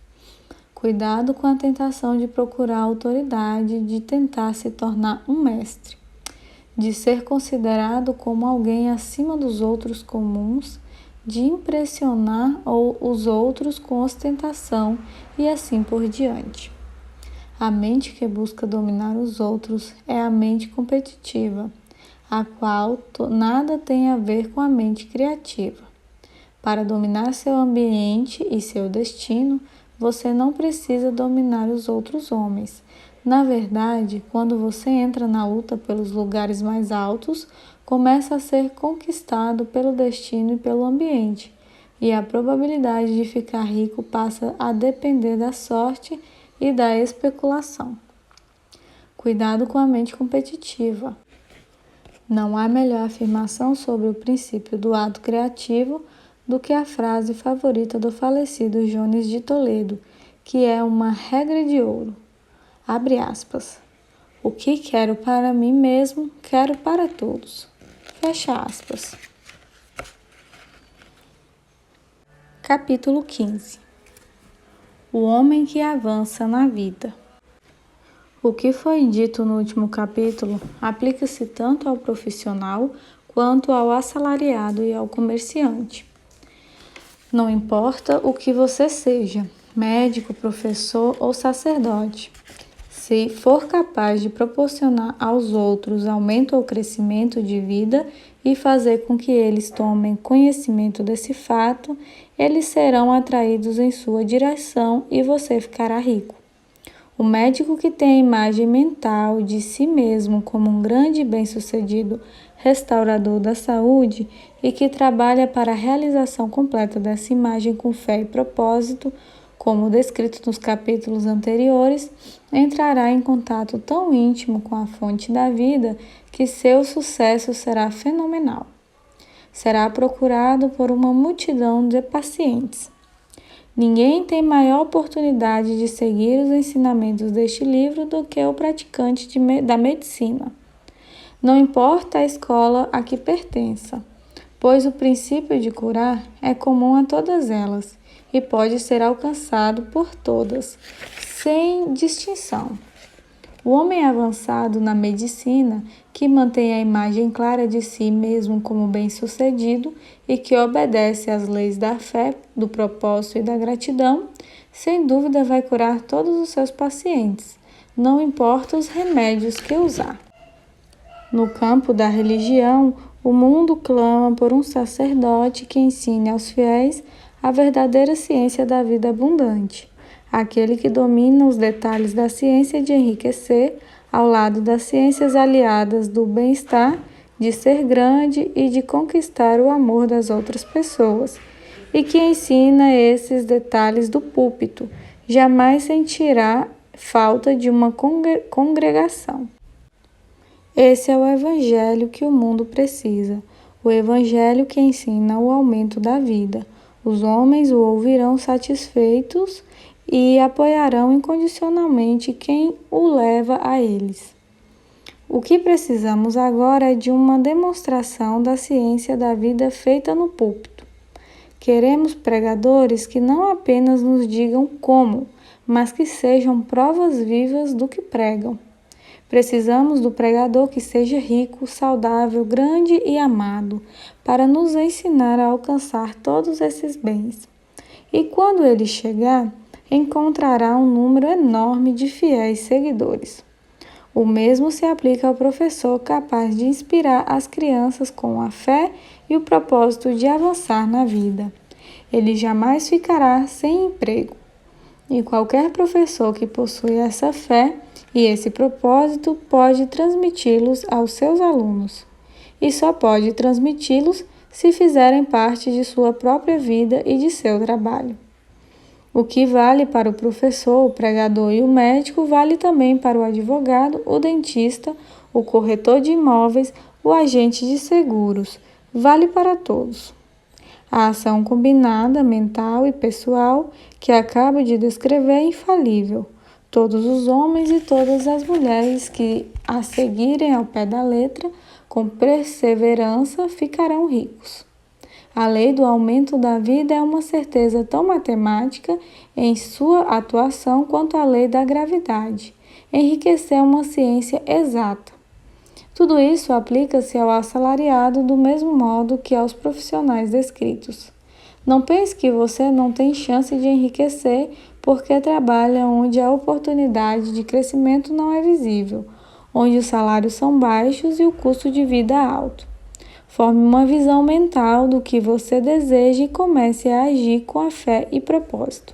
Cuidado com a tentação de procurar autoridade, de tentar se tornar um mestre, de ser considerado como alguém acima dos outros comuns, de impressionar os outros com ostentação e assim por diante. A mente que busca dominar os outros é a mente competitiva, a qual nada tem a ver com a mente criativa. Para dominar seu ambiente e seu destino, você não precisa dominar os outros homens. Na verdade, quando você entra na luta pelos lugares mais altos, começa a ser conquistado pelo destino e pelo ambiente, e a probabilidade de ficar rico passa a depender da sorte e da especulação. Cuidado com a mente competitiva. Não há melhor afirmação sobre o princípio do ato criativo do que a frase favorita do falecido Jones de Toledo, que é uma regra de ouro. Abre aspas. O que quero para mim mesmo, quero para todos. Fecha aspas. Capítulo 15. O homem que avança na vida. O que foi dito no último capítulo aplica-se tanto ao profissional quanto ao assalariado e ao comerciante. Não importa o que você seja, médico, professor ou sacerdote, se for capaz de proporcionar aos outros aumento ou crescimento de vida e fazer com que eles tomem conhecimento desse fato, eles serão atraídos em sua direção e você ficará rico. O médico que tem a imagem mental de si mesmo como um grande e bem-sucedido restaurador da saúde e que trabalha para a realização completa dessa imagem com fé e propósito, como descrito nos capítulos anteriores, entrará em contato tão íntimo com a fonte da vida que seu sucesso será fenomenal. Será procurado por uma multidão de pacientes. Ninguém tem maior oportunidade de seguir os ensinamentos deste livro do que o praticante da medicina. Não importa a escola a que pertença, pois o princípio de curar é comum a todas elas e pode ser alcançado por todas, sem distinção. O homem avançado na medicina, que mantém a imagem clara de si mesmo como bem-sucedido e que obedece às leis da fé, do propósito e da gratidão, sem dúvida vai curar todos os seus pacientes, não importa os remédios que usar. No campo da religião, o mundo clama por um sacerdote que ensine aos fiéis a verdadeira ciência da vida abundante, aquele que domina os detalhes da ciência de enriquecer, ao lado das ciências aliadas do bem-estar, de ser grande e de conquistar o amor das outras pessoas, e que ensina esses detalhes do púlpito, jamais sentirá falta de uma congregação. Esse é o evangelho que o mundo precisa, o evangelho que ensina o aumento da vida. Os homens o ouvirão satisfeitos e apoiarão incondicionalmente quem o leva a eles. O que precisamos agora é de uma demonstração da ciência da vida feita no púlpito. Queremos pregadores que não apenas nos digam como, mas que sejam provas vivas do que pregam. Precisamos do pregador que seja rico, saudável, grande e amado, para nos ensinar a alcançar todos esses bens. E quando ele chegar, encontrará um número enorme de fiéis seguidores. O mesmo se aplica ao professor capaz de inspirar as crianças com a fé e o propósito de avançar na vida. Ele jamais ficará sem emprego. E qualquer professor que possui essa fé e esse propósito pode transmiti-los aos seus alunos. E só pode transmiti-los se fizerem parte de sua própria vida e de seu trabalho. O que vale para o professor, o pregador e o médico vale também para o advogado, o dentista, o corretor de imóveis, o agente de seguros. Vale para todos. A ação combinada, mental e pessoal, que acabo de descrever é infalível. Todos os homens e todas as mulheres que a seguirem ao pé da letra, com perseverança, ficarão ricos. A lei do aumento da vida é uma certeza tão matemática em sua atuação quanto a lei da gravidade. Enriquecer é uma ciência exata. Tudo isso aplica-se ao assalariado do mesmo modo que aos profissionais descritos. Não pense que você não tem chance de enriquecer porque trabalha onde a oportunidade de crescimento não é visível, onde os salários são baixos e o custo de vida alto. Forme uma visão mental do que você deseja e comece a agir com a fé e propósito.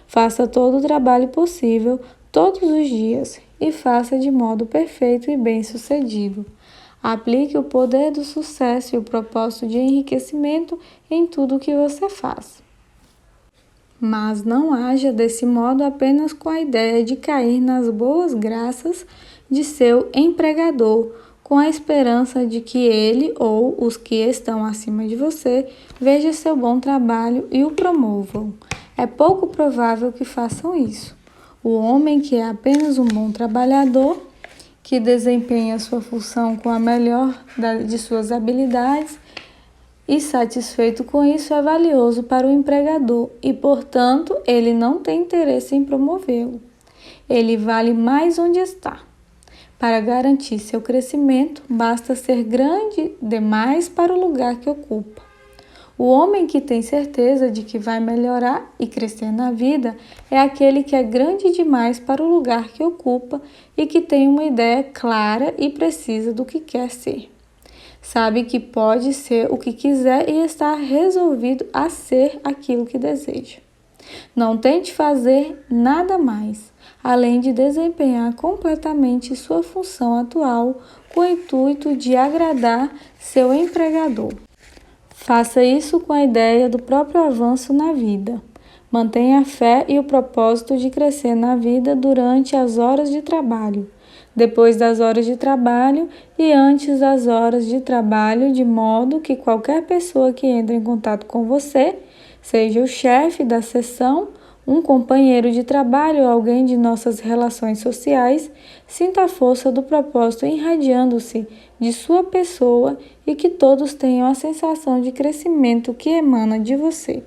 Faça todo o trabalho possível, todos os dias, e faça de modo perfeito e bem-sucedido. Aplique o poder do sucesso e o propósito de enriquecimento em tudo o que você faz. Mas não haja desse modo apenas com a ideia de cair nas boas graças de seu empregador, com a esperança de que ele ou os que estão acima de você vejam seu bom trabalho e o promovam. É pouco provável que façam isso. O homem que é apenas um bom trabalhador, que desempenha sua função com a melhor de suas habilidades e satisfeito com isso é valioso para o empregador e, portanto, ele não tem interesse em promovê-lo. Ele vale mais onde está. Para garantir seu crescimento, basta ser grande demais para o lugar que ocupa. O homem que tem certeza de que vai melhorar e crescer na vida é aquele que é grande demais para o lugar que ocupa e que tem uma ideia clara e precisa do que quer ser. Sabe que pode ser o que quiser e está resolvido a ser aquilo que deseja. Não tente fazer nada mais, além de desempenhar completamente sua função atual com o intuito de agradar seu empregador. Faça isso com a ideia do próprio avanço na vida. Mantenha a fé e o propósito de crescer na vida durante as horas de trabalho, depois das horas de trabalho e antes das horas de trabalho, de modo que qualquer pessoa que entre em contato com você, seja o chefe da seção, um companheiro de trabalho ou alguém de nossas relações sociais, sinta a força do propósito irradiando-se de sua pessoa e que todos tenham a sensação de crescimento que emana de você.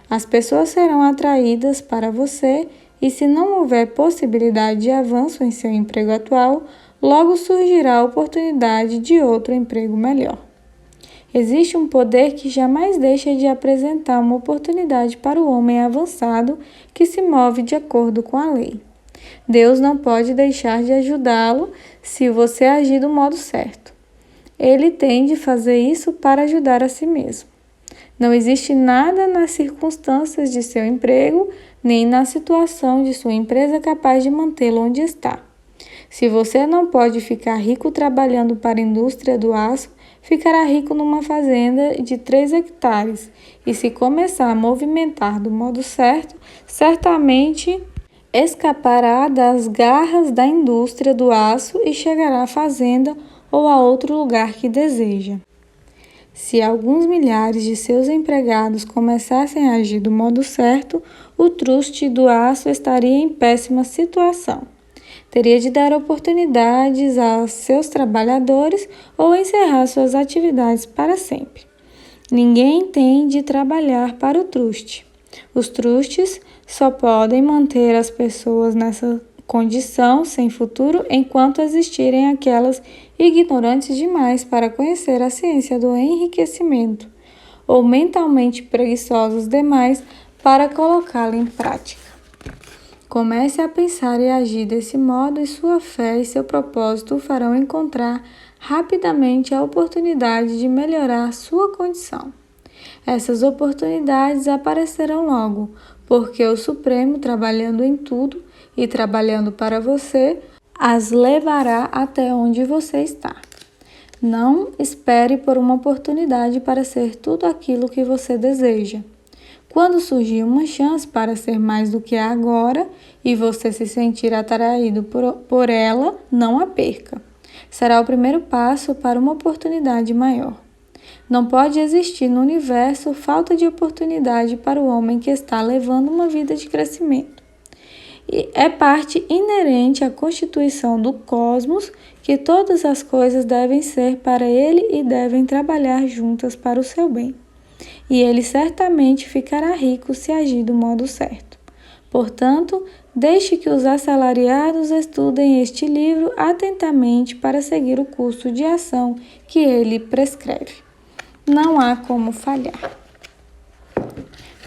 As pessoas serão atraídas para você e, se não houver possibilidade de avanço em seu emprego atual, logo surgirá a oportunidade de outro emprego melhor. Existe um poder que jamais deixa de apresentar uma oportunidade para o homem avançado que se move de acordo com a lei. Deus não pode deixar de ajudá-lo se você agir do modo certo. Ele tem de fazer isso para ajudar a si mesmo. Não existe nada nas circunstâncias de seu emprego, nem na situação de sua empresa capaz de mantê-lo onde está. Se você não pode ficar rico trabalhando para a indústria do aço, ficará rico numa fazenda de 3 hectares e, se começar a movimentar do modo certo, certamente escapará das garras da indústria do aço e chegará à fazenda ou a outro lugar que deseja. Se alguns milhares de seus empregados começassem a agir do modo certo, o truste do aço estaria em péssima situação. Teria de dar oportunidades aos seus trabalhadores ou encerrar suas atividades para sempre. Ninguém tem de trabalhar para o truste. Os trustes só podem manter as pessoas nessa condição sem futuro enquanto existirem aquelas ignorantes demais para conhecer a ciência do enriquecimento ou mentalmente preguiçosas demais para colocá-la em prática. Comece a pensar e agir desse modo e sua fé e seu propósito o farão encontrar rapidamente a oportunidade de melhorar sua condição. Essas oportunidades aparecerão logo, porque o Supremo, trabalhando em tudo e trabalhando para você, as levará até onde você está. Não espere por uma oportunidade para ser tudo aquilo que você deseja. Quando surgir uma chance para ser mais do que é agora e você se sentir atraído por ela, não a perca. Será o primeiro passo para uma oportunidade maior. Não pode existir no universo falta de oportunidade para o homem que está levando uma vida de crescimento. E é parte inerente à constituição do cosmos que todas as coisas devem ser para ele e devem trabalhar juntas para o seu bem. E ele certamente ficará rico se agir do modo certo. Portanto, deixe que os assalariados estudem este livro atentamente para seguir o curso de ação que ele prescreve. Não há como falhar.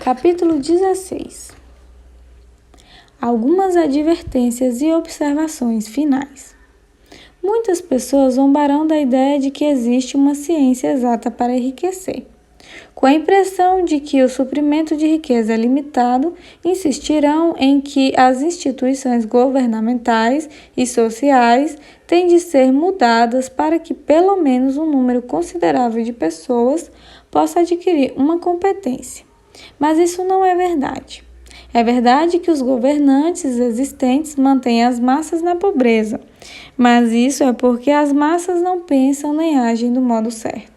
Capítulo 16. Algumas advertências e observações finais. Muitas pessoas zombarão da ideia de que existe uma ciência exata para enriquecer. Com a impressão de que o suprimento de riqueza é limitado, insistirão em que as instituições governamentais e sociais têm de ser mudadas para que pelo menos um número considerável de pessoas possa adquirir uma competência. Mas isso não é verdade. É verdade que os governantes existentes mantêm as massas na pobreza, mas isso é porque as massas não pensam nem agem do modo certo.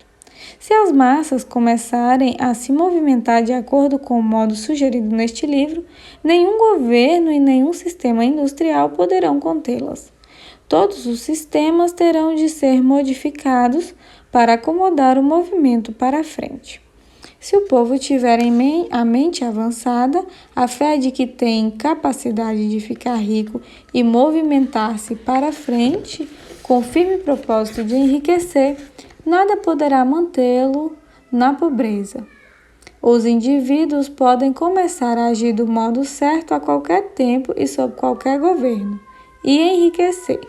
Se as massas começarem a se movimentar de acordo com o modo sugerido neste livro, nenhum governo e nenhum sistema industrial poderão contê-las. Todos os sistemas terão de ser modificados para acomodar o movimento para a frente. Se o povo tiver a mente avançada, a fé de que tem capacidade de ficar rico e movimentar-se para frente, com o firme propósito de enriquecer, nada poderá mantê-lo na pobreza. Os indivíduos podem começar a agir do modo certo a qualquer tempo e sob qualquer governo, e enriquecer.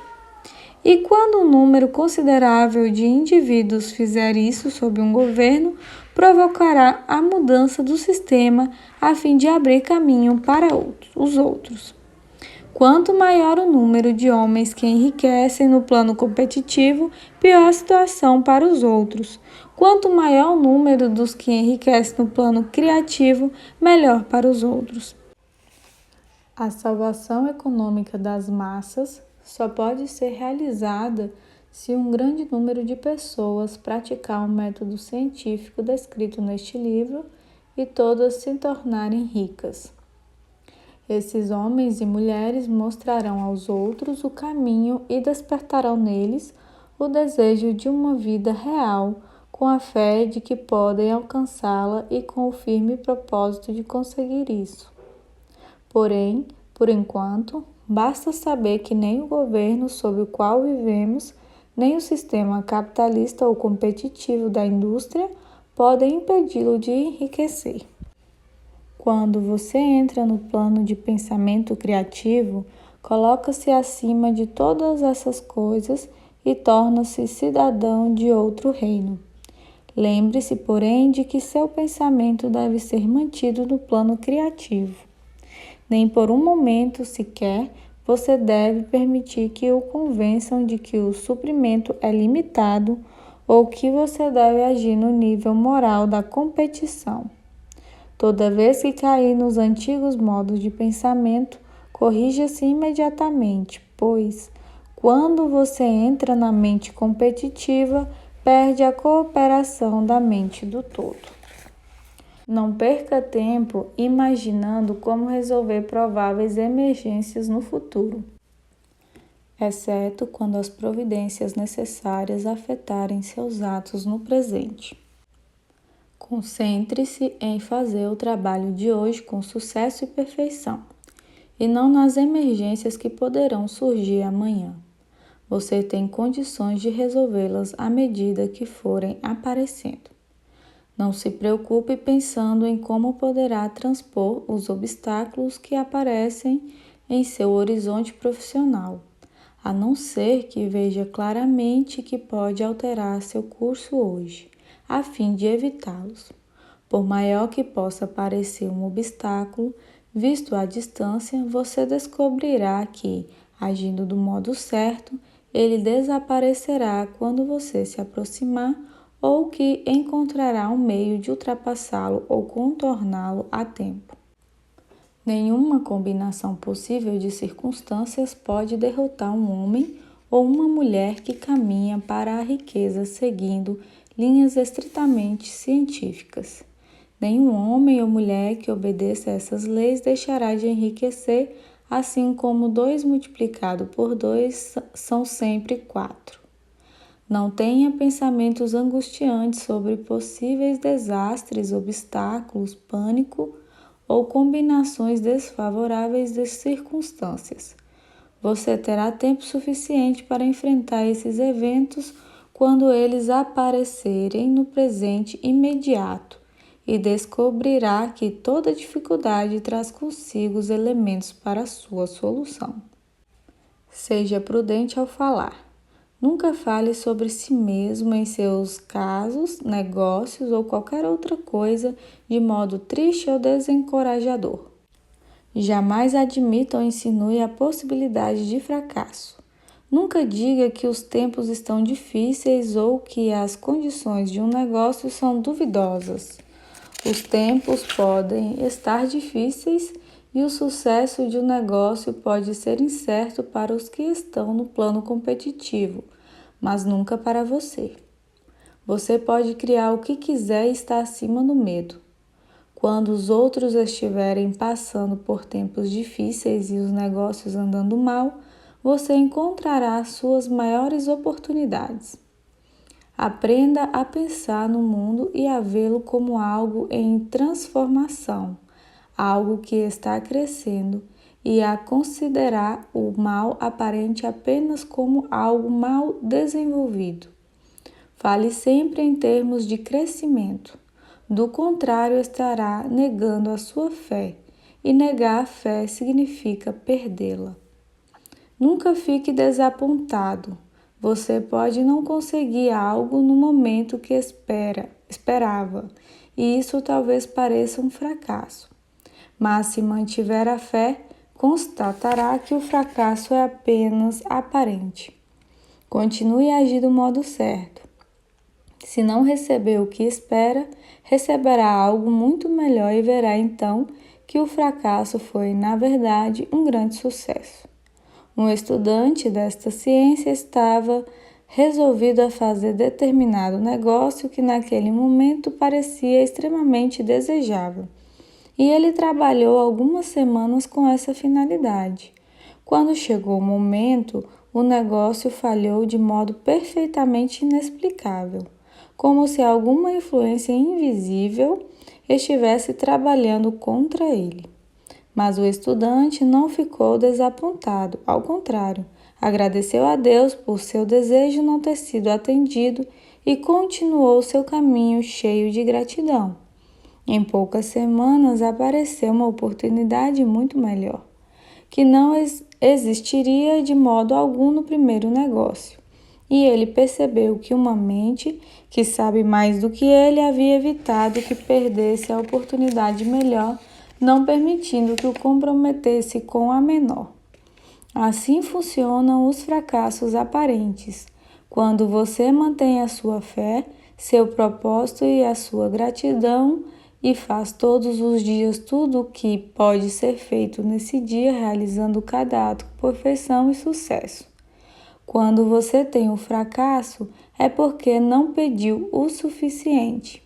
E quando um número considerável de indivíduos fizer isso sob um governo, provocará a mudança do sistema a fim de abrir caminho para os outros. Quanto maior o número de homens que enriquecem no plano competitivo, pior a situação para os outros. Quanto maior o número dos que enriquecem no plano criativo, melhor para os outros. A salvação econômica das massas só pode ser realizada se um grande número de pessoas praticar o método científico descrito neste livro e todas se tornarem ricas. Esses homens e mulheres mostrarão aos outros o caminho e despertarão neles o desejo de uma vida real, com a fé de que podem alcançá-la e com o firme propósito de conseguir isso. Porém, por enquanto, basta saber que nem o governo sob o qual vivemos, nem o sistema capitalista ou competitivo da indústria podem impedi-lo de enriquecer. Quando você entra no plano de pensamento criativo, coloca-se acima de todas essas coisas e torna-se cidadão de outro reino. Lembre-se, porém, de que seu pensamento deve ser mantido no plano criativo. Nem por um momento sequer você deve permitir que o convençam de que o suprimento é limitado ou que você deve agir no nível moral da competição. Toda vez que cair nos antigos modos de pensamento, corrija-se imediatamente, pois, quando você entra na mente competitiva, perde a cooperação da mente do todo. Não perca tempo imaginando como resolver prováveis emergências no futuro, exceto quando as providências necessárias afetarem seus atos no presente. Concentre-se em fazer o trabalho de hoje com sucesso e perfeição, e não nas emergências que poderão surgir amanhã. Você tem condições de resolvê-las à medida que forem aparecendo. Não se preocupe pensando em como poderá transpor os obstáculos que aparecem em seu horizonte profissional, a não ser que veja claramente que pode alterar seu curso hoje, a fim de evitá-los. Por maior que possa parecer um obstáculo, visto à distância, você descobrirá que, agindo do modo certo, ele desaparecerá quando você se aproximar ou que encontrará um meio de ultrapassá-lo ou contorná-lo a tempo. Nenhuma combinação possível de circunstâncias pode derrotar um homem ou uma mulher que caminha para a riqueza seguindo linhas estritamente científicas. Nenhum homem ou mulher que obedeça a essas leis deixará de enriquecer, assim como 2 multiplicado por 2 são sempre 4. Não tenha pensamentos angustiantes sobre possíveis desastres, obstáculos, pânico ou combinações desfavoráveis de circunstâncias. Você terá tempo suficiente para enfrentar esses eventos quando eles aparecerem no presente imediato e descobrirá que toda dificuldade traz consigo os elementos para a sua solução. Seja prudente ao falar. Nunca fale sobre si mesmo em seus casos, negócios ou qualquer outra coisa de modo triste ou desencorajador. Jamais admita ou insinue a possibilidade de fracasso. Nunca diga que os tempos estão difíceis ou que as condições de um negócio são duvidosas. Os tempos podem estar difíceis e o sucesso de um negócio pode ser incerto para os que estão no plano competitivo, mas nunca para você. Você pode criar o que quiser e estar acima do medo. Quando os outros estiverem passando por tempos difíceis e os negócios andando mal, você encontrará suas maiores oportunidades. Aprenda a pensar no mundo e a vê-lo como algo em transformação, algo que está crescendo, e a considerar o mal aparente apenas como algo mal desenvolvido. Fale sempre em termos de crescimento. Do contrário, estará negando a sua fé, e negar a fé significa perdê-la. Nunca fique desapontado. Você pode não conseguir algo no momento que esperava, e isso talvez pareça um fracasso. Mas se mantiver a fé, constatará que o fracasso é apenas aparente. Continue a agir do modo certo. Se não receber o que espera, receberá algo muito melhor e verá então que o fracasso foi, na verdade, um grande sucesso. Um estudante desta ciência estava resolvido a fazer determinado negócio que naquele momento parecia extremamente desejável. E ele trabalhou algumas semanas com essa finalidade. Quando chegou o momento, o negócio falhou de modo perfeitamente inexplicável, como se alguma influência invisível estivesse trabalhando contra ele. Mas o estudante não ficou desapontado, ao contrário, agradeceu a Deus por seu desejo não ter sido atendido e continuou seu caminho cheio de gratidão. Em poucas semanas apareceu uma oportunidade muito melhor, que não existiria de modo algum no primeiro negócio. E ele percebeu que uma mente que sabe mais do que ele havia evitado que perdesse a oportunidade melhor, não permitindo que o comprometesse com a menor. Assim funcionam os fracassos aparentes. Quando você mantém a sua fé, seu propósito e a sua gratidão e faz todos os dias tudo o que pode ser feito nesse dia, realizando cada ato com perfeição e sucesso. Quando você tem um fracasso, é porque não pediu o suficiente.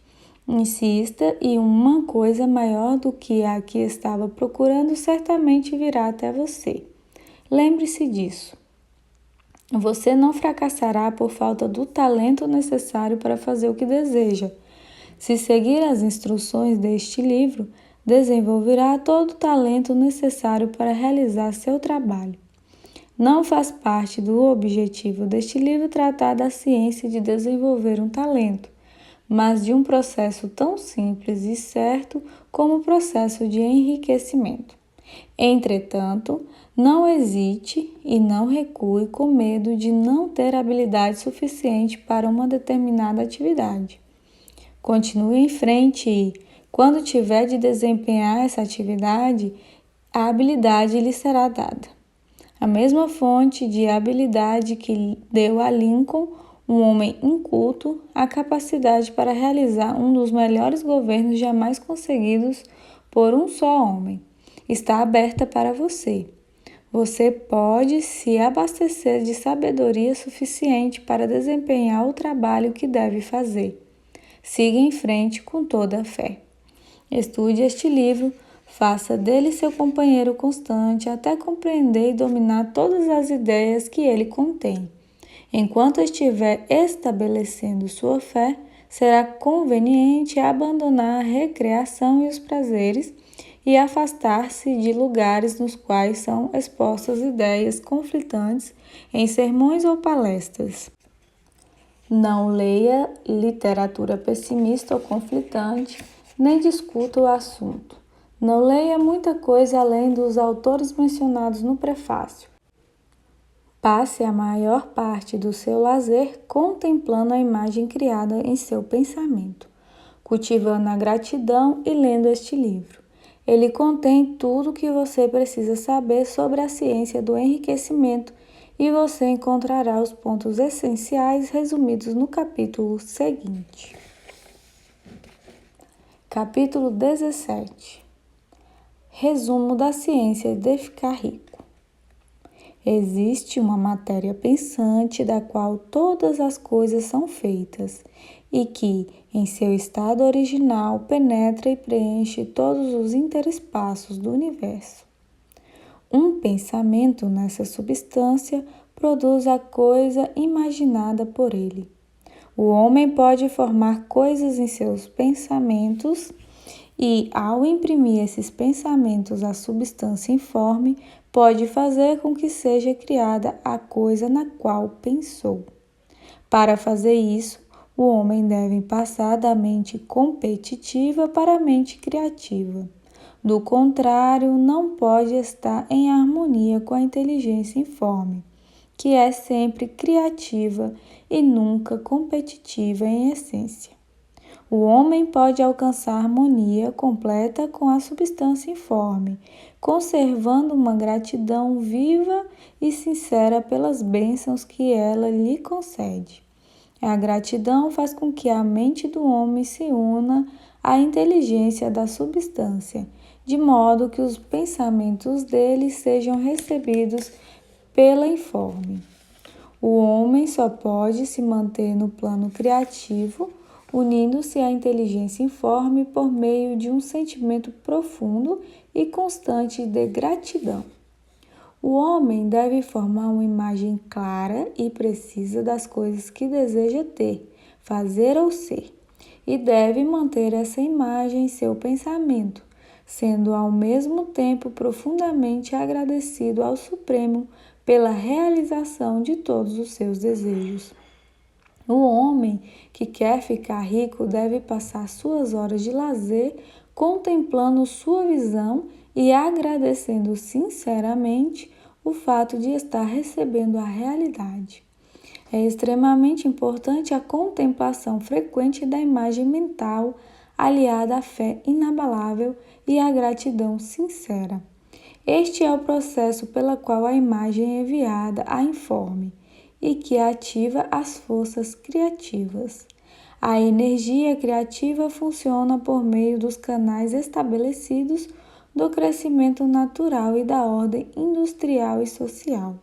Insista e uma coisa maior do que a que estava procurando certamente virá até você. Lembre-se disso. Você não fracassará por falta do talento necessário para fazer o que deseja. Se seguir as instruções deste livro, desenvolverá todo o talento necessário para realizar seu trabalho. Não faz parte do objetivo deste livro tratar da ciência de desenvolver um talento, mas de um processo tão simples e certo como o processo de enriquecimento. Entretanto, não hesite e não recue com medo de não ter habilidade suficiente para uma determinada atividade. Continue em frente e, quando tiver de desempenhar essa atividade, a habilidade lhe será dada. A mesma fonte de habilidade que deu a Lincoln, um homem inculto, a capacidade para realizar um dos melhores governos jamais conseguidos por um só homem, está aberta para você. Você pode se abastecer de sabedoria suficiente para desempenhar o trabalho que deve fazer. Siga em frente com toda a fé. Estude este livro, faça dele seu companheiro constante até compreender e dominar todas as ideias que ele contém. Enquanto estiver estabelecendo sua fé, será conveniente abandonar a recreação e os prazeres e afastar-se de lugares nos quais são expostas ideias conflitantes em sermões ou palestras. Não leia literatura pessimista ou conflitante, nem discuta o assunto. Não leia muita coisa além dos autores mencionados no prefácio. Passe a maior parte do seu lazer contemplando a imagem criada em seu pensamento, cultivando a gratidão e lendo este livro. Ele contém tudo o que você precisa saber sobre a ciência do enriquecimento e você encontrará os pontos essenciais resumidos no capítulo seguinte. Capítulo 17. Resumo da ciência de ficar rico. Existe uma matéria pensante da qual todas as coisas são feitas e que, em seu estado original, penetra e preenche todos os interespaços do universo. Um pensamento nessa substância produz a coisa imaginada por ele. O homem pode formar coisas em seus pensamentos e, ao imprimir esses pensamentos à substância informe, pode fazer com que seja criada a coisa na qual pensou. Para fazer isso, o homem deve passar da mente competitiva para a mente criativa. Do contrário, não pode estar em harmonia com a inteligência informe, que é sempre criativa e nunca competitiva em essência. O homem pode alcançar harmonia completa com a substância informe, conservando uma gratidão viva e sincera pelas bênçãos que ela lhe concede. A gratidão faz com que a mente do homem se una à inteligência da substância, de modo que os pensamentos dele sejam recebidos pela informe. O homem só pode se manter no plano criativo, unindo-se à inteligência informe por meio de um sentimento profundo e constante de gratidão. O homem deve formar uma imagem clara e precisa das coisas que deseja ter, fazer ou ser, e deve manter essa imagem em seu pensamento, sendo ao mesmo tempo profundamente agradecido ao Supremo pela realização de todos os seus desejos. O homem que quer ficar rico deve passar suas horas de lazer contemplando sua visão e agradecendo sinceramente o fato de estar recebendo a realidade. É extremamente importante a contemplação frequente da imagem mental, aliada à fé inabalável e à gratidão sincera. Este é o processo pela qual a imagem é enviada à informe e que ativa as forças criativas. A energia criativa funciona por meio dos canais estabelecidos do crescimento natural e da ordem industrial e social.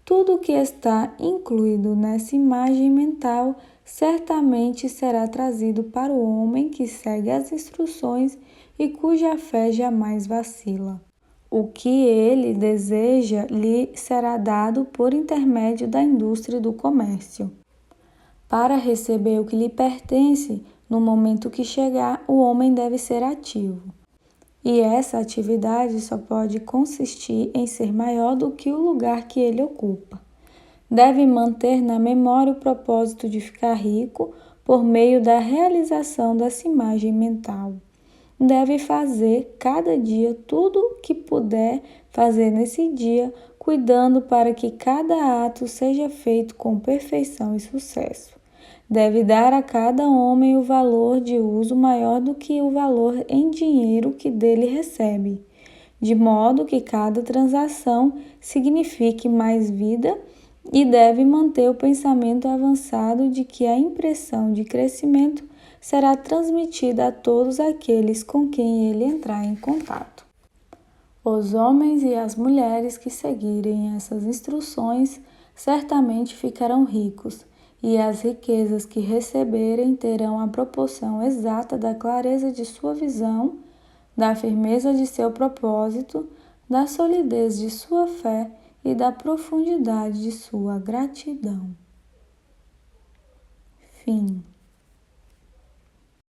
Tudo o que está incluído nessa imagem mental certamente será trazido para o homem que segue as instruções e cuja fé jamais vacila. O que ele deseja lhe será dado por intermédio da indústria do comércio. Para receber o que lhe pertence, no momento que chegar, o homem deve ser ativo. E essa atividade só pode consistir em ser maior do que o lugar que ele ocupa. Deve manter na memória o propósito de ficar rico por meio da realização dessa imagem mental. Deve fazer cada dia tudo o que puder fazer nesse dia, cuidando para que cada ato seja feito com perfeição e sucesso. Deve dar a cada homem o valor de uso maior do que o valor em dinheiro que dele recebe, de modo que cada transação signifique mais vida, e deve manter o pensamento avançado de que a impressão de crescimento será transmitida a todos aqueles com quem ele entrar em contato. Os homens e as mulheres que seguirem essas instruções certamente ficarão ricos, e as riquezas que receberem terão a proporção exata da clareza de sua visão, da firmeza de seu propósito, da solidez de sua fé e da profundidade de sua gratidão. Fim.